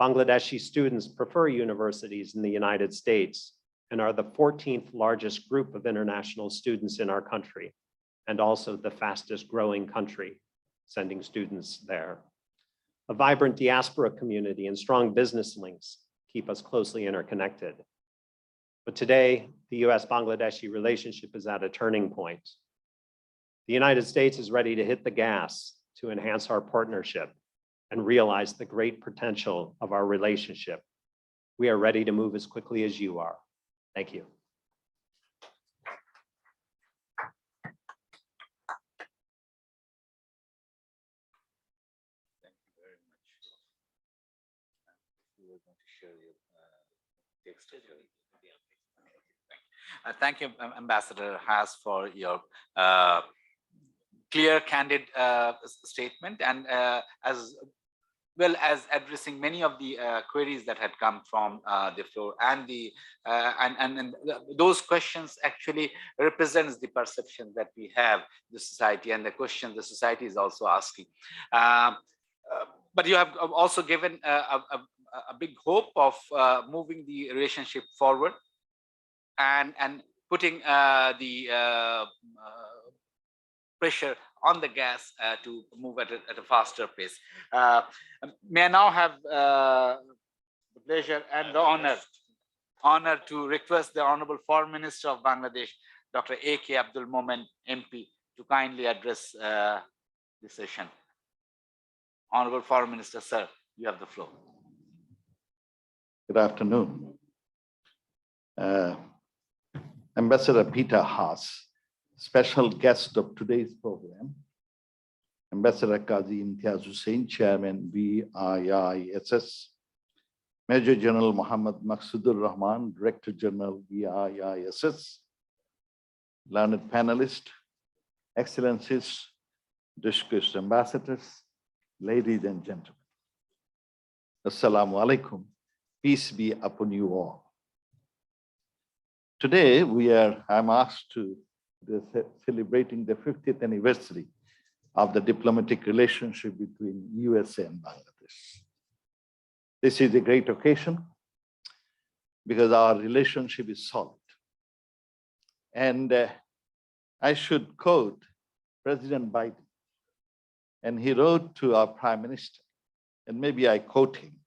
Bangladeshi students prefer universities in the United States and are the 14th largest group of international students in our country, and also the fastest growing country sending students there. A vibrant diaspora community and strong business links keep us closely interconnected. But today, the US-Bangladeshi relationship is at a turning point. The United States is ready to hit the gas to enhance our partnership and realize the great potential of our relationship. We are ready to move as quickly as you are. Thank you. Thank you very much. You were going to share your text. Thank you, Ambassador Haas, for your clear, candid statement, and as well as addressing many of the queries that had come from the floor, and those questions actually represents the perception that we have in the society and the question the society is also asking. But you have also given a big hope of moving the relationship forward and putting the pressure on the gas to move at a faster pace. May I now have the pleasure and the honor to request the Honourable Foreign Minister of Bangladesh, Dr. A.K. Abdul Muman, MP, to kindly address the session. Honourable Foreign Minister, sir, you have the floor. Good afternoon. Ambassador Peter Haas, special guest of today's program, Ambassador Qazi Imtiaz Hussain, Chairman BIISS, Major General Muhammad Maqsudur Rahman, Director General BIISS, learned panelists, Excellencies, distinguished ambassadors, ladies and gentlemen. Assalamu alaikum. Peace be upon you all. Today, I'm asked to celebrating the 50th anniversary of the diplomatic relationship between USA and Bangladesh. This is a great occasion because our relationship is solid. And I should quote President Biden, and he wrote to our Prime Minister, and maybe I quote him.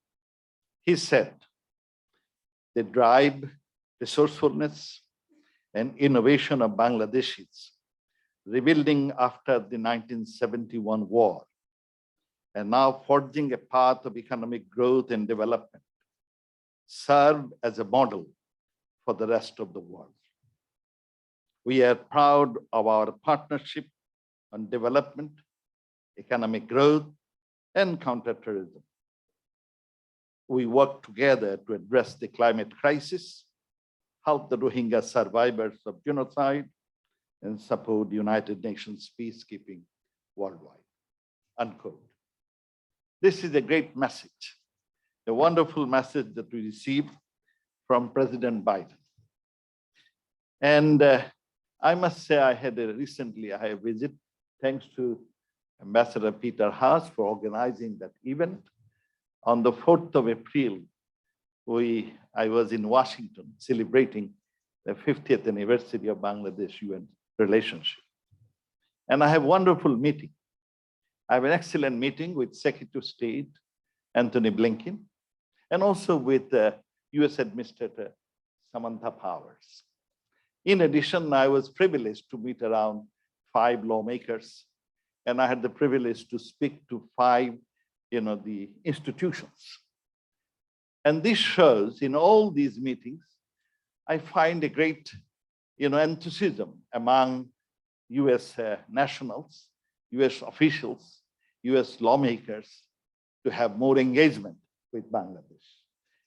He said, "The drive, resourcefulness, and innovation of Bangladeshis, rebuilding after the 1971 war, and now forging a path of economic growth and development, serve as a model for the rest of the world. We are proud of our partnership on development, economic growth, and counterterrorism. We work together to address the climate crisis, help the Rohingya survivors of genocide, and support United Nations peacekeeping worldwide. Unquote. This is a great message, a wonderful message that we received from President Biden. And I must say, I had recently a visit, thanks to Ambassador Peter Haas for organizing that event. On the 4th of April, I was in Washington celebrating the 50th anniversary of Bangladesh-UN relationship. And I have a wonderful meeting. I have an excellent meeting with Secretary of State Anthony Blinken, and also with US Administrator Samantha Powers. In addition, I was privileged to meet around 5 lawmakers, and I had the privilege to speak to 5, the institutions. And this shows in all these meetings, I find a great, enthusiasm among US nationals, US officials, US lawmakers to have more engagement with Bangladesh.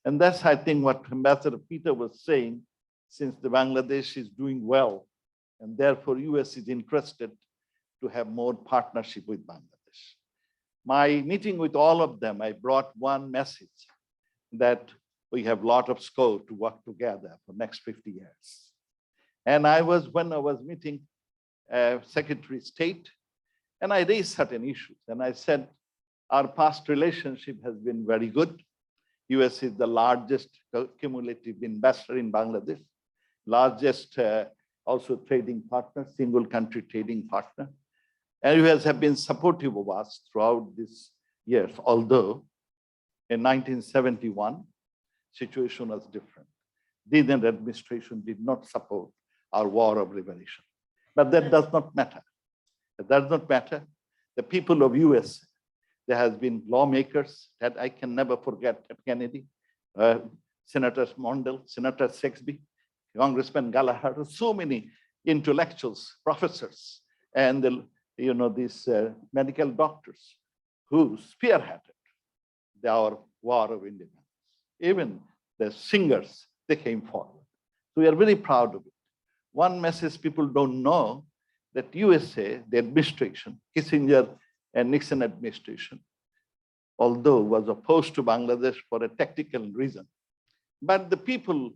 And that's, I think, what Ambassador Peter was saying, since the Bangladesh is doing well, and therefore US is interested to have more partnership with Bangladesh. My meeting with all of them, I brought one message, that we have a lot of scope to work together for next 50 years. And when I was meeting Secretary of State, and I raised certain issues, and I said, our past relationship has been very good. US is the largest cumulative investor in Bangladesh, largest also trading partner, single country trading partner. And US have been supportive of us throughout these years, although in 1971, situation was different. The then administration did not support our war of liberation. But that does not matter. It does not matter. The people of US, there has been lawmakers that I can never forget at Kennedy, Senator Mondale, Senator Sexby, Congressman Gallagher, so many intellectuals, professors, and these medical doctors who spearheaded our war of independence. Even the singers, they came forward. So we are very proud of it. One message people don't know, that USA, the administration, Kissinger and Nixon administration, although was opposed to Bangladesh for a tactical reason, but the people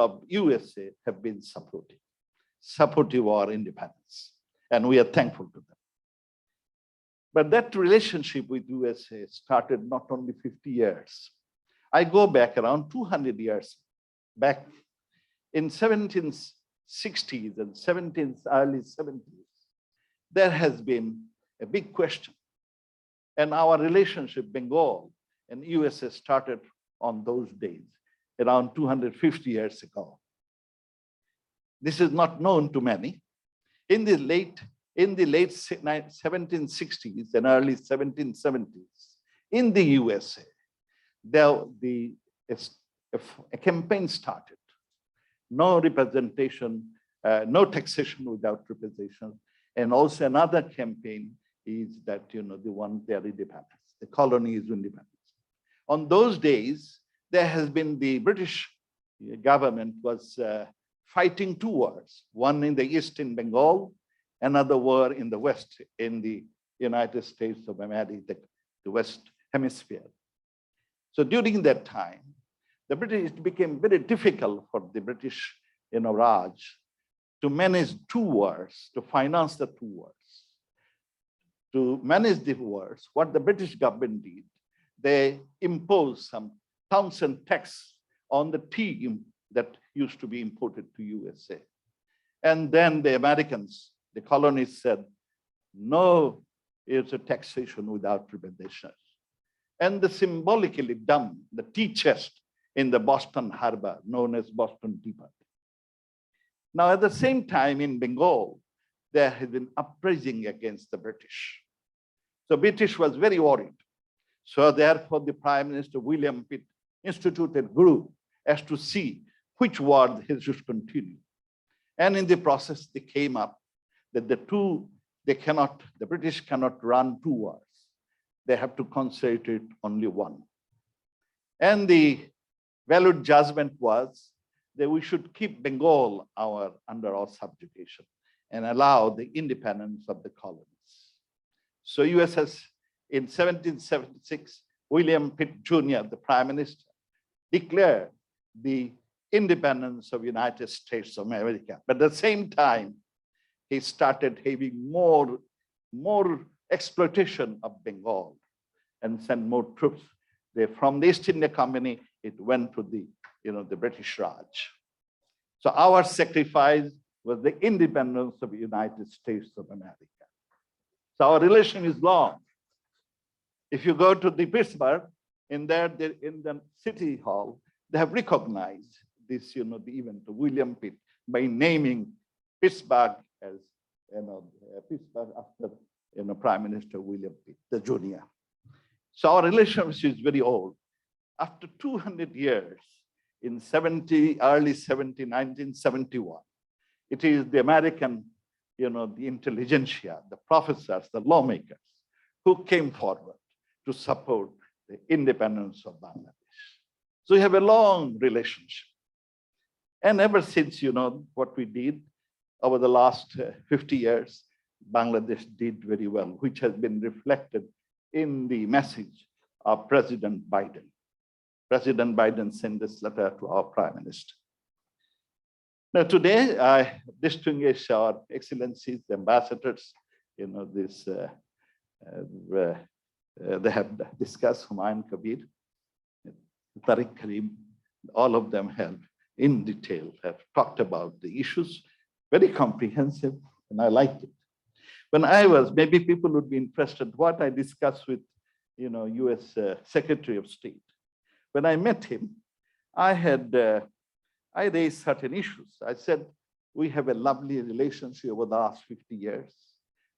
of USA have been supportive of our independence, and we are thankful to them. But that relationship with USA started not only 50 years. I go back around 200 years back in 1760s and early 70s. There has been a big question. And our relationship, Bengal and USA, started on those days, around 250 years ago. This is not known to many. In the late 1760s and early 1770s, in the USA, a campaign started. No representation, no taxation without representation. And also another campaign is that, the one their independence, the colony's independence. On those days, there has been the British government was fighting 2 wars, one in the east in Bengal, another war in the west in the United States of America, the West Hemisphere. So during that time, it became very difficult for the British, Raj, to manage 2 wars, to finance the 2 wars. To manage the wars, what the British government did, they imposed some Townsend tax on the tea that used to be imported to USA. And then the Americans, the colonists said, no, it's a taxation without representation. And they symbolically dumped the tea chest in the Boston Harbor, known as Boston Tea Party. Now, at the same time in Bengal, there has been uprising against the British. So British was very worried. So therefore, the Prime Minister William Pitt instituted group as to see which war he should continue. And in the process, they came up that the British cannot run two wars. They have to concentrate only one. And the valued judgment was that we should keep Bengal under our subjugation and allow the independence of the colonies. So USS in 1776, William Pitt Jr., the Prime Minister, declared the independence of United States of America. But at the same time, he started having more exploitation of Bengal and sent more troops. From the East India Company, it went to the British Raj. So our sacrifice was the independence of the United States of America. So our relation is long. If you go to the Pittsburgh, in the city hall, they have recognized this, the event of William Pitt by naming Pittsburgh as, Pittsburgh after, Prime Minister William Pitt, the Jr. So our relationship is very old. After 200 years, in early 1971, it is the American, the intelligentsia, the professors, the lawmakers, who came forward to support the independence of Bangladesh. So we have a long relationship. And ever since, what we did over the last 50 years, Bangladesh did very well, which has been reflected in the message of President Biden. President Biden sent this letter to our Prime Minister. Now today, I distinguish our excellencies, the ambassadors, they have discussed Humayun Kabir, Tariq Karim, all of them have in detail have talked about the issues, very comprehensive, and I liked it. When I was, maybe people would be interested what I discussed with, US Secretary of State. When I met him, I raised certain issues. I said, we have a lovely relationship over the last 50 years,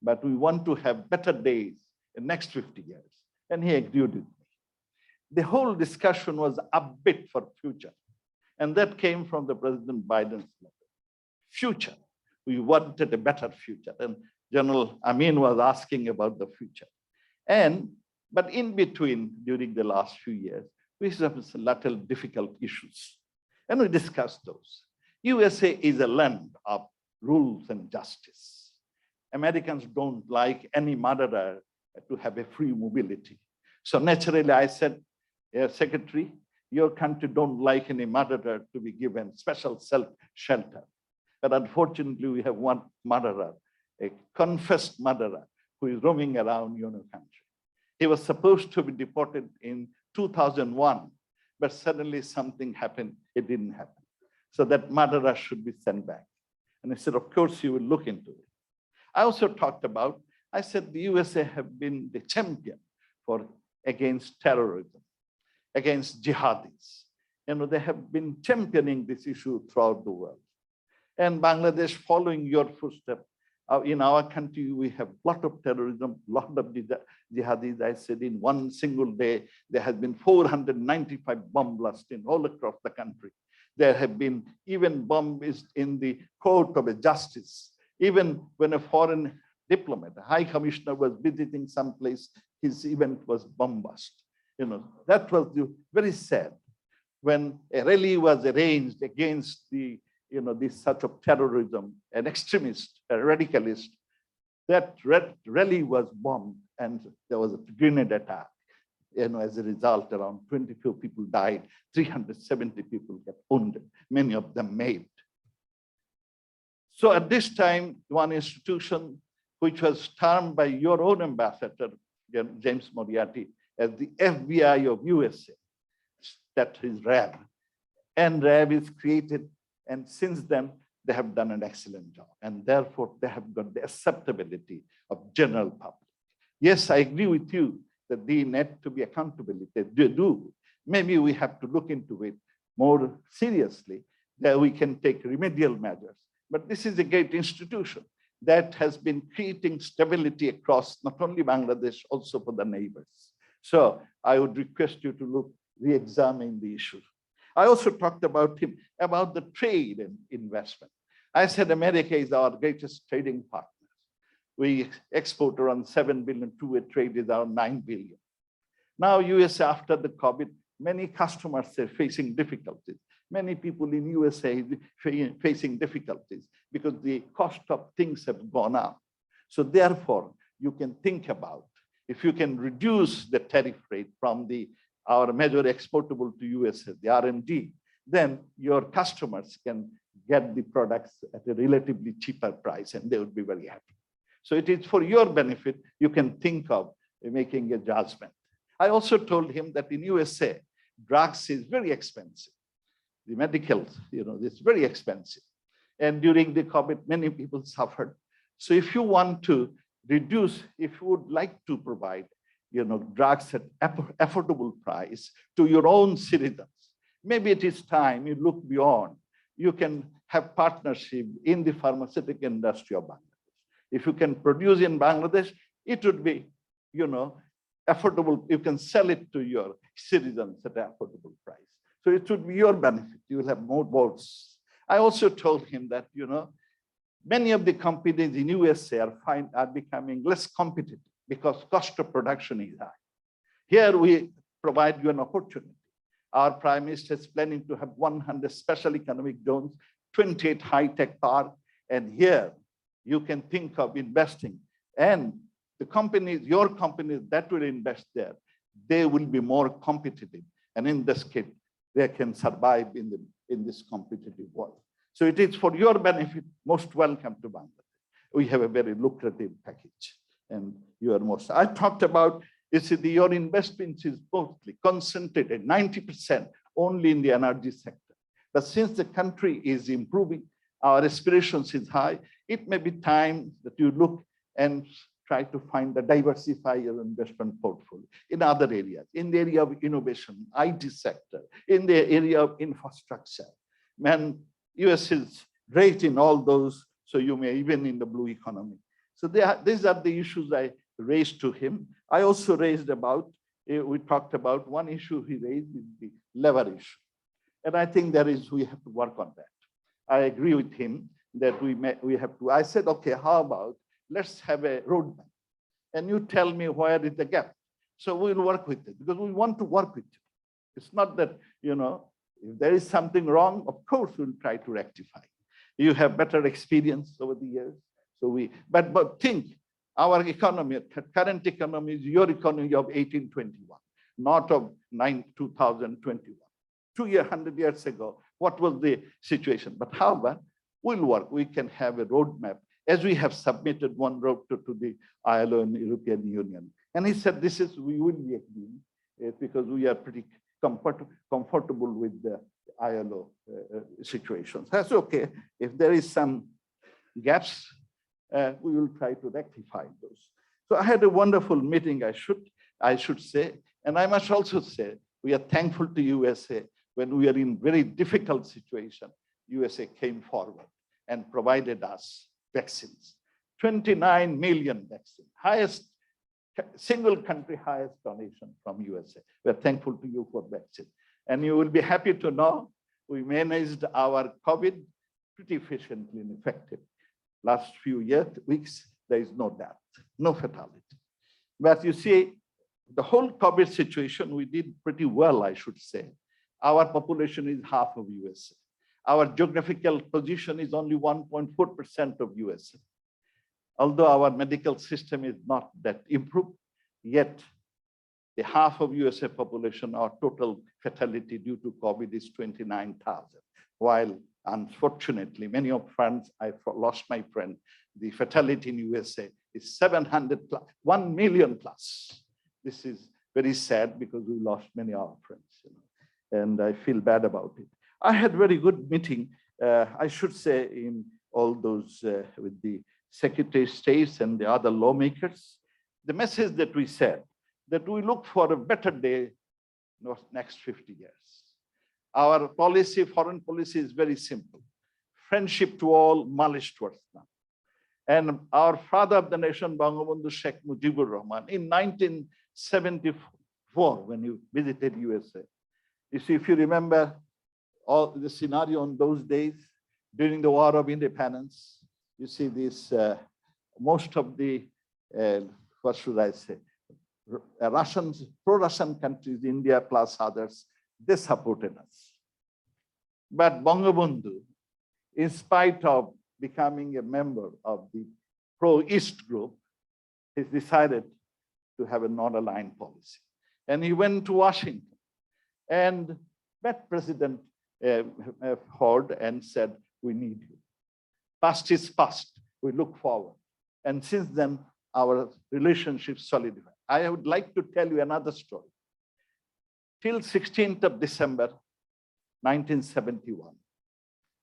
but we want to have better days in the next 50 years. And he agreed with me. The whole discussion was upbeat for future. And that came from the President Biden's letter. Future. We wanted a better future. And General Amin was asking about the future. But in between, during the last few years, we have some little difficult issues. And we discussed those. USA is a land of rules and justice. Americans don't like any murderer to have a free mobility. So naturally, I said, Secretary, your country don't like any murderer to be given special shelter. But unfortunately, we have one murderer, a confessed murderer, who is roaming around your country. He was supposed to be deported in 2001, but suddenly something happened, it didn't happen. So that murderer should be sent back. And I said, of course, you will look into it. I also talked about, I said the USA have been the champion against terrorism, against jihadis. They have been championing this issue throughout the world. And Bangladesh, following your footsteps, in our country, we have a lot of terrorism, a lot of jihadis. I said in one single day, there has been 495 bomb blasts all across the country. There have been even bombs in the court of justice. Even when a foreign diplomat, a high commissioner was visiting some place, his event was bombasted. That was very sad. When a rally was arranged against this sort of terrorism, an extremist, a radicalist, that rally was bombed and there was a grenade attack. As a result, around 22 people died, 370 people got wounded, many of them maimed. So at this time, one institution which was termed by your own ambassador, James Moriarty, as the FBI of USA, that is RAB. And RAB is created, and since then, they have done an excellent job. And therefore, they have got the acceptability of general public. Yes, I agree with you that they need to be accountability. They do. Maybe we have to look into it more seriously, that we can take remedial measures But this is a great institution that has been creating stability across not only Bangladesh, also for the neighbors. So I would request you to re-examine the issue. I also talked about the trade and investment. I said America is our greatest trading partner. We export around 7 billion, two-way trade is around 9 billion. Now USA, after the COVID, many customers are facing difficulties. Many people in USA facing difficulties because the cost of things have gone up. So therefore, you can think about if you can reduce the tariff rate from our major exportable to USA, the R&D, then your customers can get the products at a relatively cheaper price and they would be very happy. So it is for your benefit, you can think of making a judgment. I also told him that in USA, drugs is very expensive. The medical, it's very expensive. And during the COVID, many people suffered. So if you want to reduce, if you would like to provide, drugs at affordable price to your own citizens, maybe it is time you look beyond. You can have partnership in the pharmaceutical industry of Bangladesh. If you can produce in Bangladesh, it would be, affordable. You can sell it to your citizens at an affordable price. So it would be your benefit. You will have more votes. I also told him that, many of the companies in USA are becoming less competitive because cost of production is high. Here we provide you an opportunity. Our Prime Minister is planning to have 100 special economic zones, 28 high-tech parks, and here you can think of investing. And the companies, your companies that will invest there, they will be more competitive. And in this case, they can survive in this competitive world. So it is for your benefit. Most welcome to Bangladesh. We have a very lucrative package, and you are most. I talked about your investments is mostly concentrated 90% only in the energy sector. But since the country is improving, our aspirations is high. It may be time that you look and try to diversify your investment portfolio in other areas, in the area of innovation, IT sector, in the area of infrastructure. Man, US is great in all those, so you may even in the blue economy. So these are the issues I raised to him. I also raised we talked about one issue he raised is the labor issue. And I think we have to work on that. I agree with him that we have to, I said, okay, how about let's have a roadmap and you tell me where is the gap. So we'll work with it because we want to work with it. It's not that, if there is something wrong, of course, we'll try to rectify. You have better experience over the years. So but think our economy, current economy is your economy of 1821, not of 2021. 100 years ago, what was the situation? But however, we'll work. We can have a roadmap as we have submitted one road to the ILO and European Union. And he said, we will be agreeing because we are pretty comfortable with the ILO situations. That's okay. If there is some gaps, we will try to rectify those. So I had a wonderful meeting, I should say. And I must also say, we are thankful to USA when we are in very difficult situation. USA came forward and provided us vaccines. 29 million vaccines, highest single country highest donation from USA. We're thankful to you for vaccine. And you will be happy to know we managed our COVID pretty efficiently and effectively. Last few weeks, there is no death, no fatality. But you see, the whole COVID situation, we did pretty well, I should say. Our population is half of USA. Our geographical position is only 1.4% of USA. Although our medical system is not that improved, yet the half of USA population, our total fatality due to COVID is 29,000. While unfortunately, many of friends, I lost my friend, the fatality in USA is 700 plus, 1 million plus. This is very sad because we lost many of our friends, and I feel bad about it. I had very good meeting, I should say, in all those with the Secretary of States and the other lawmakers. The message that we said, that we look for a better day next 50 years. Our policy, foreign policy is very simple. friendship to all, malice towards none. And our father of the nation, Bangabandhu Sheikh Mujibur Rahman, in 1974, when he visited USA, you see, if you remember all the scenario on those days, during the War of Independence, you see this, most of the, what should I say, Russians, pro-Russian countries, India plus others, they supported us. But Bangabandhu, in spite of becoming a member of the pro-East group, he decided to have a non-aligned policy. And he went to Washington and met President Ford and said, we need you. Past is past, we look forward. And since then, our relationship solidified. I would like to tell you another story. Till 16th of December, 1971,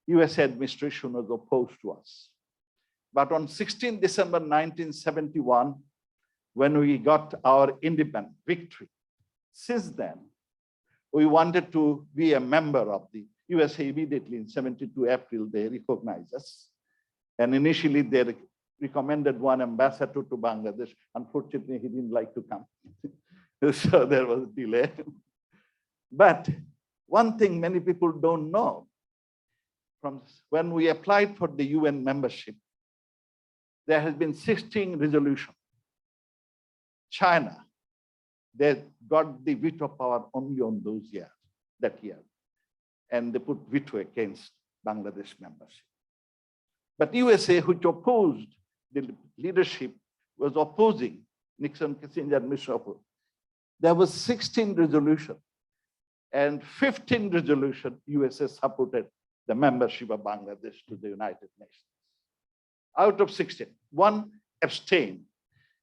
US administration was opposed to us. But on 16th December 1971, when we got our independent victory, since then, we wanted to be a member of the USA immediately in 72 April, they recognized us. And initially they recommended one ambassador to Bangladesh. Unfortunately, he didn't like to come. So there was a delay. But one thing many people don't know, from when we applied for the UN membership, there has been 16 resolutions. China, they got the veto power only on those years, that year. And they put veto against Bangladesh membership. But USA, which opposed, the leadership was opposing Nixon, Kissinger administration. There was 16 resolutions and 15 resolutions USA supported the membership of Bangladesh to the United Nations. Out of 16, one abstained,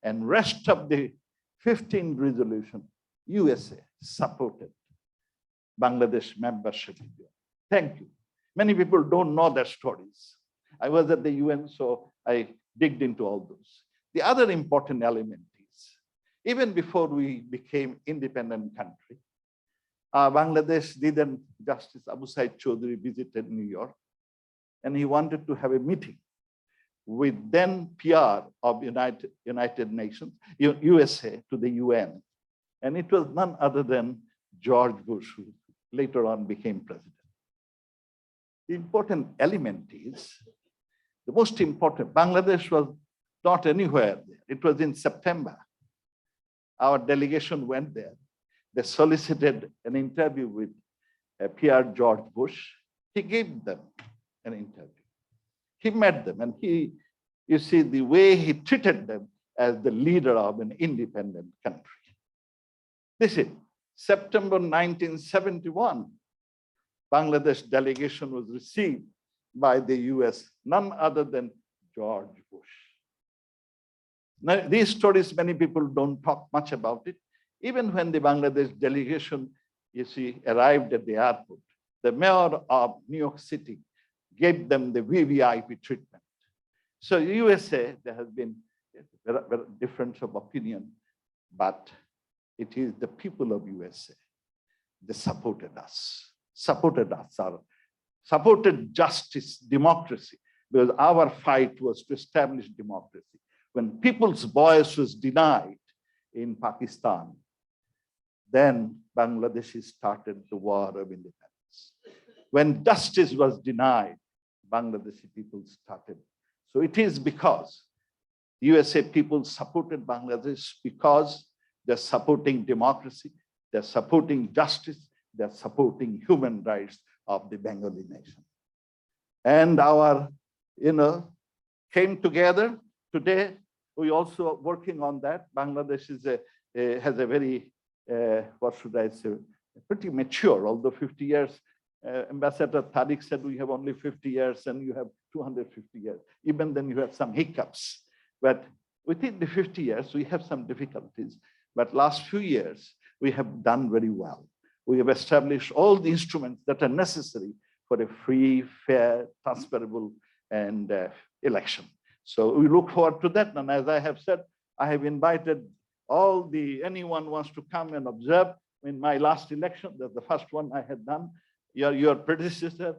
and rest of the 15 resolution, USA supported Bangladesh membership. Thank you. Many people don't know their stories. I was at the UN, so I digged into all those. The other important element is, even before we became independent country, Bangladesh didn't, Justice Abu Said Choudhury visited New York, and he wanted to have a meeting with then PR of United Nations, USA to the UN. And it was none other than George Bush, who later on became president. The important element is, the most important, Bangladesh was not anywhere there. It was in September. Our delegation went there. They solicited an interview with PR George Bush. He gave them an interview. He met them, and you see the way he treated them as the leader of an independent country. This is September 1971. Bangladesh delegation was received by the US, none other than George Bush. Now, these stories, many people don't talk much about it. Even when the Bangladesh delegation, you see, arrived at the airport, the mayor of New York City gave them the VVIP treatment. So USA, there has been a difference of opinion, but it is the people of USA. They supported us, supported justice, democracy, because our fight was to establish democracy. When people's voice was denied in Pakistan, then Bangladesh started the war of independence. When justice was denied, Bangladeshi people started. So it is because USA people supported Bangladesh because they're supporting democracy, they're supporting justice, they're supporting human rights of the Bengali nation. And our, came together today. We also are working on that. Bangladesh has a very, what should I say, pretty mature, although 50 years. Ambassador Tariq said we have only 50 years and you have 250 years. Even then you have some hiccups. But within the 50 years, we have some difficulties. But last few years, we have done very well. We have established all the instruments that are necessary for a free, fair, transferable, and election. So we look forward to that. And as I have said, I have invited anyone wants to come and observe. In my last election, that's the first one I had done. Your predecessor,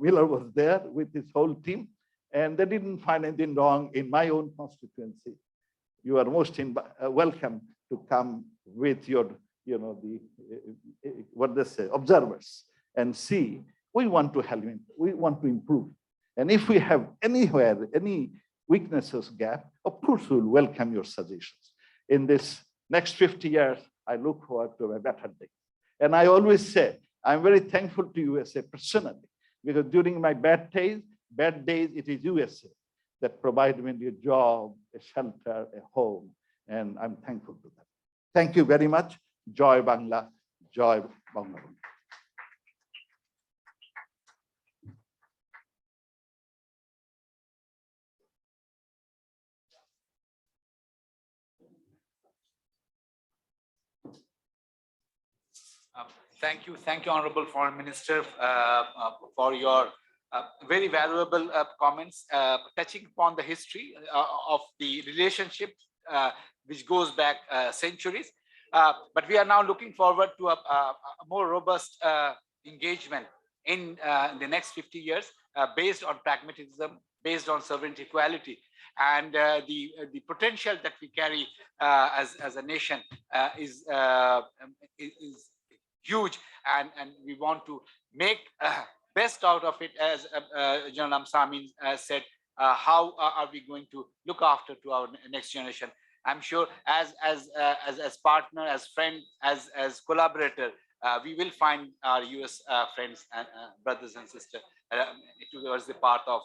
Miller was there with his whole team, and they didn't find anything wrong in my own constituency. You are most welcome to come with your, what they say, observers, and see. We want to help him. We want to improve. And if we have anywhere, any weaknesses, gap, of course, we'll welcome your suggestions. In this next 50 years, I look forward to a better day. And I always say, I'm very thankful to USA personally, because during my bad days, it is USA that provide me a job, a shelter, a home, and I'm thankful to them. Thank you very much. Joy Bangla, Joy Bangla. Thank you, Honourable Foreign Minister, for your very valuable comments touching upon the history of the relationship which goes back centuries. But we are now looking forward to a more robust engagement in the next 50 years based on pragmatism, based on sovereignty equality, and the potential that we carry as a nation is huge, and we want to make best out of it, as General Amsamin said. How are we going to look after to our next generation? I'm sure as partner, as friend, as collaborator, we will find our US friends and brothers and sisters towards the path of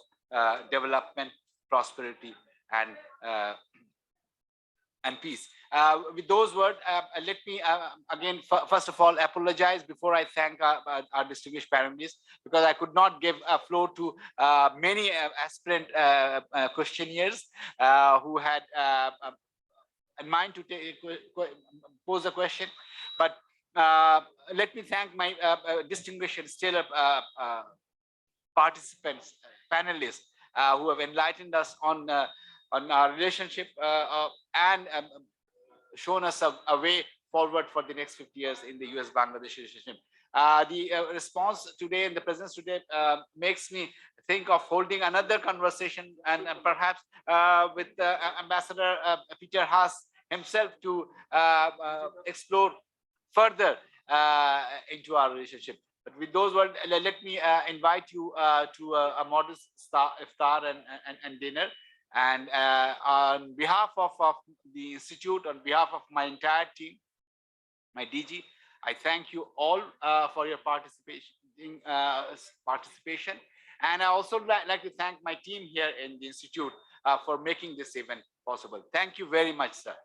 development, prosperity, and peace. With those words, let me again, first of all, apologize before I thank our distinguished panelists, because I could not give a floor to many aspirant questionnaires who had in mind to pose a question. But let me thank my distinguished stellar participants, panelists, who have enlightened us on our relationship and shown us a way forward for the next 50 years in the US-Bangladesh relationship. The response today and the presence today makes me think of holding another conversation, and perhaps with Ambassador Peter Haas himself to explore further into our relationship. But with those words, let me invite you to a modest iftar and dinner. And on behalf of the Institute, on behalf of my entire team, my DG, I thank you all for your participation. And I also like to thank my team here in the Institute for making this event possible. Thank you very much, sir.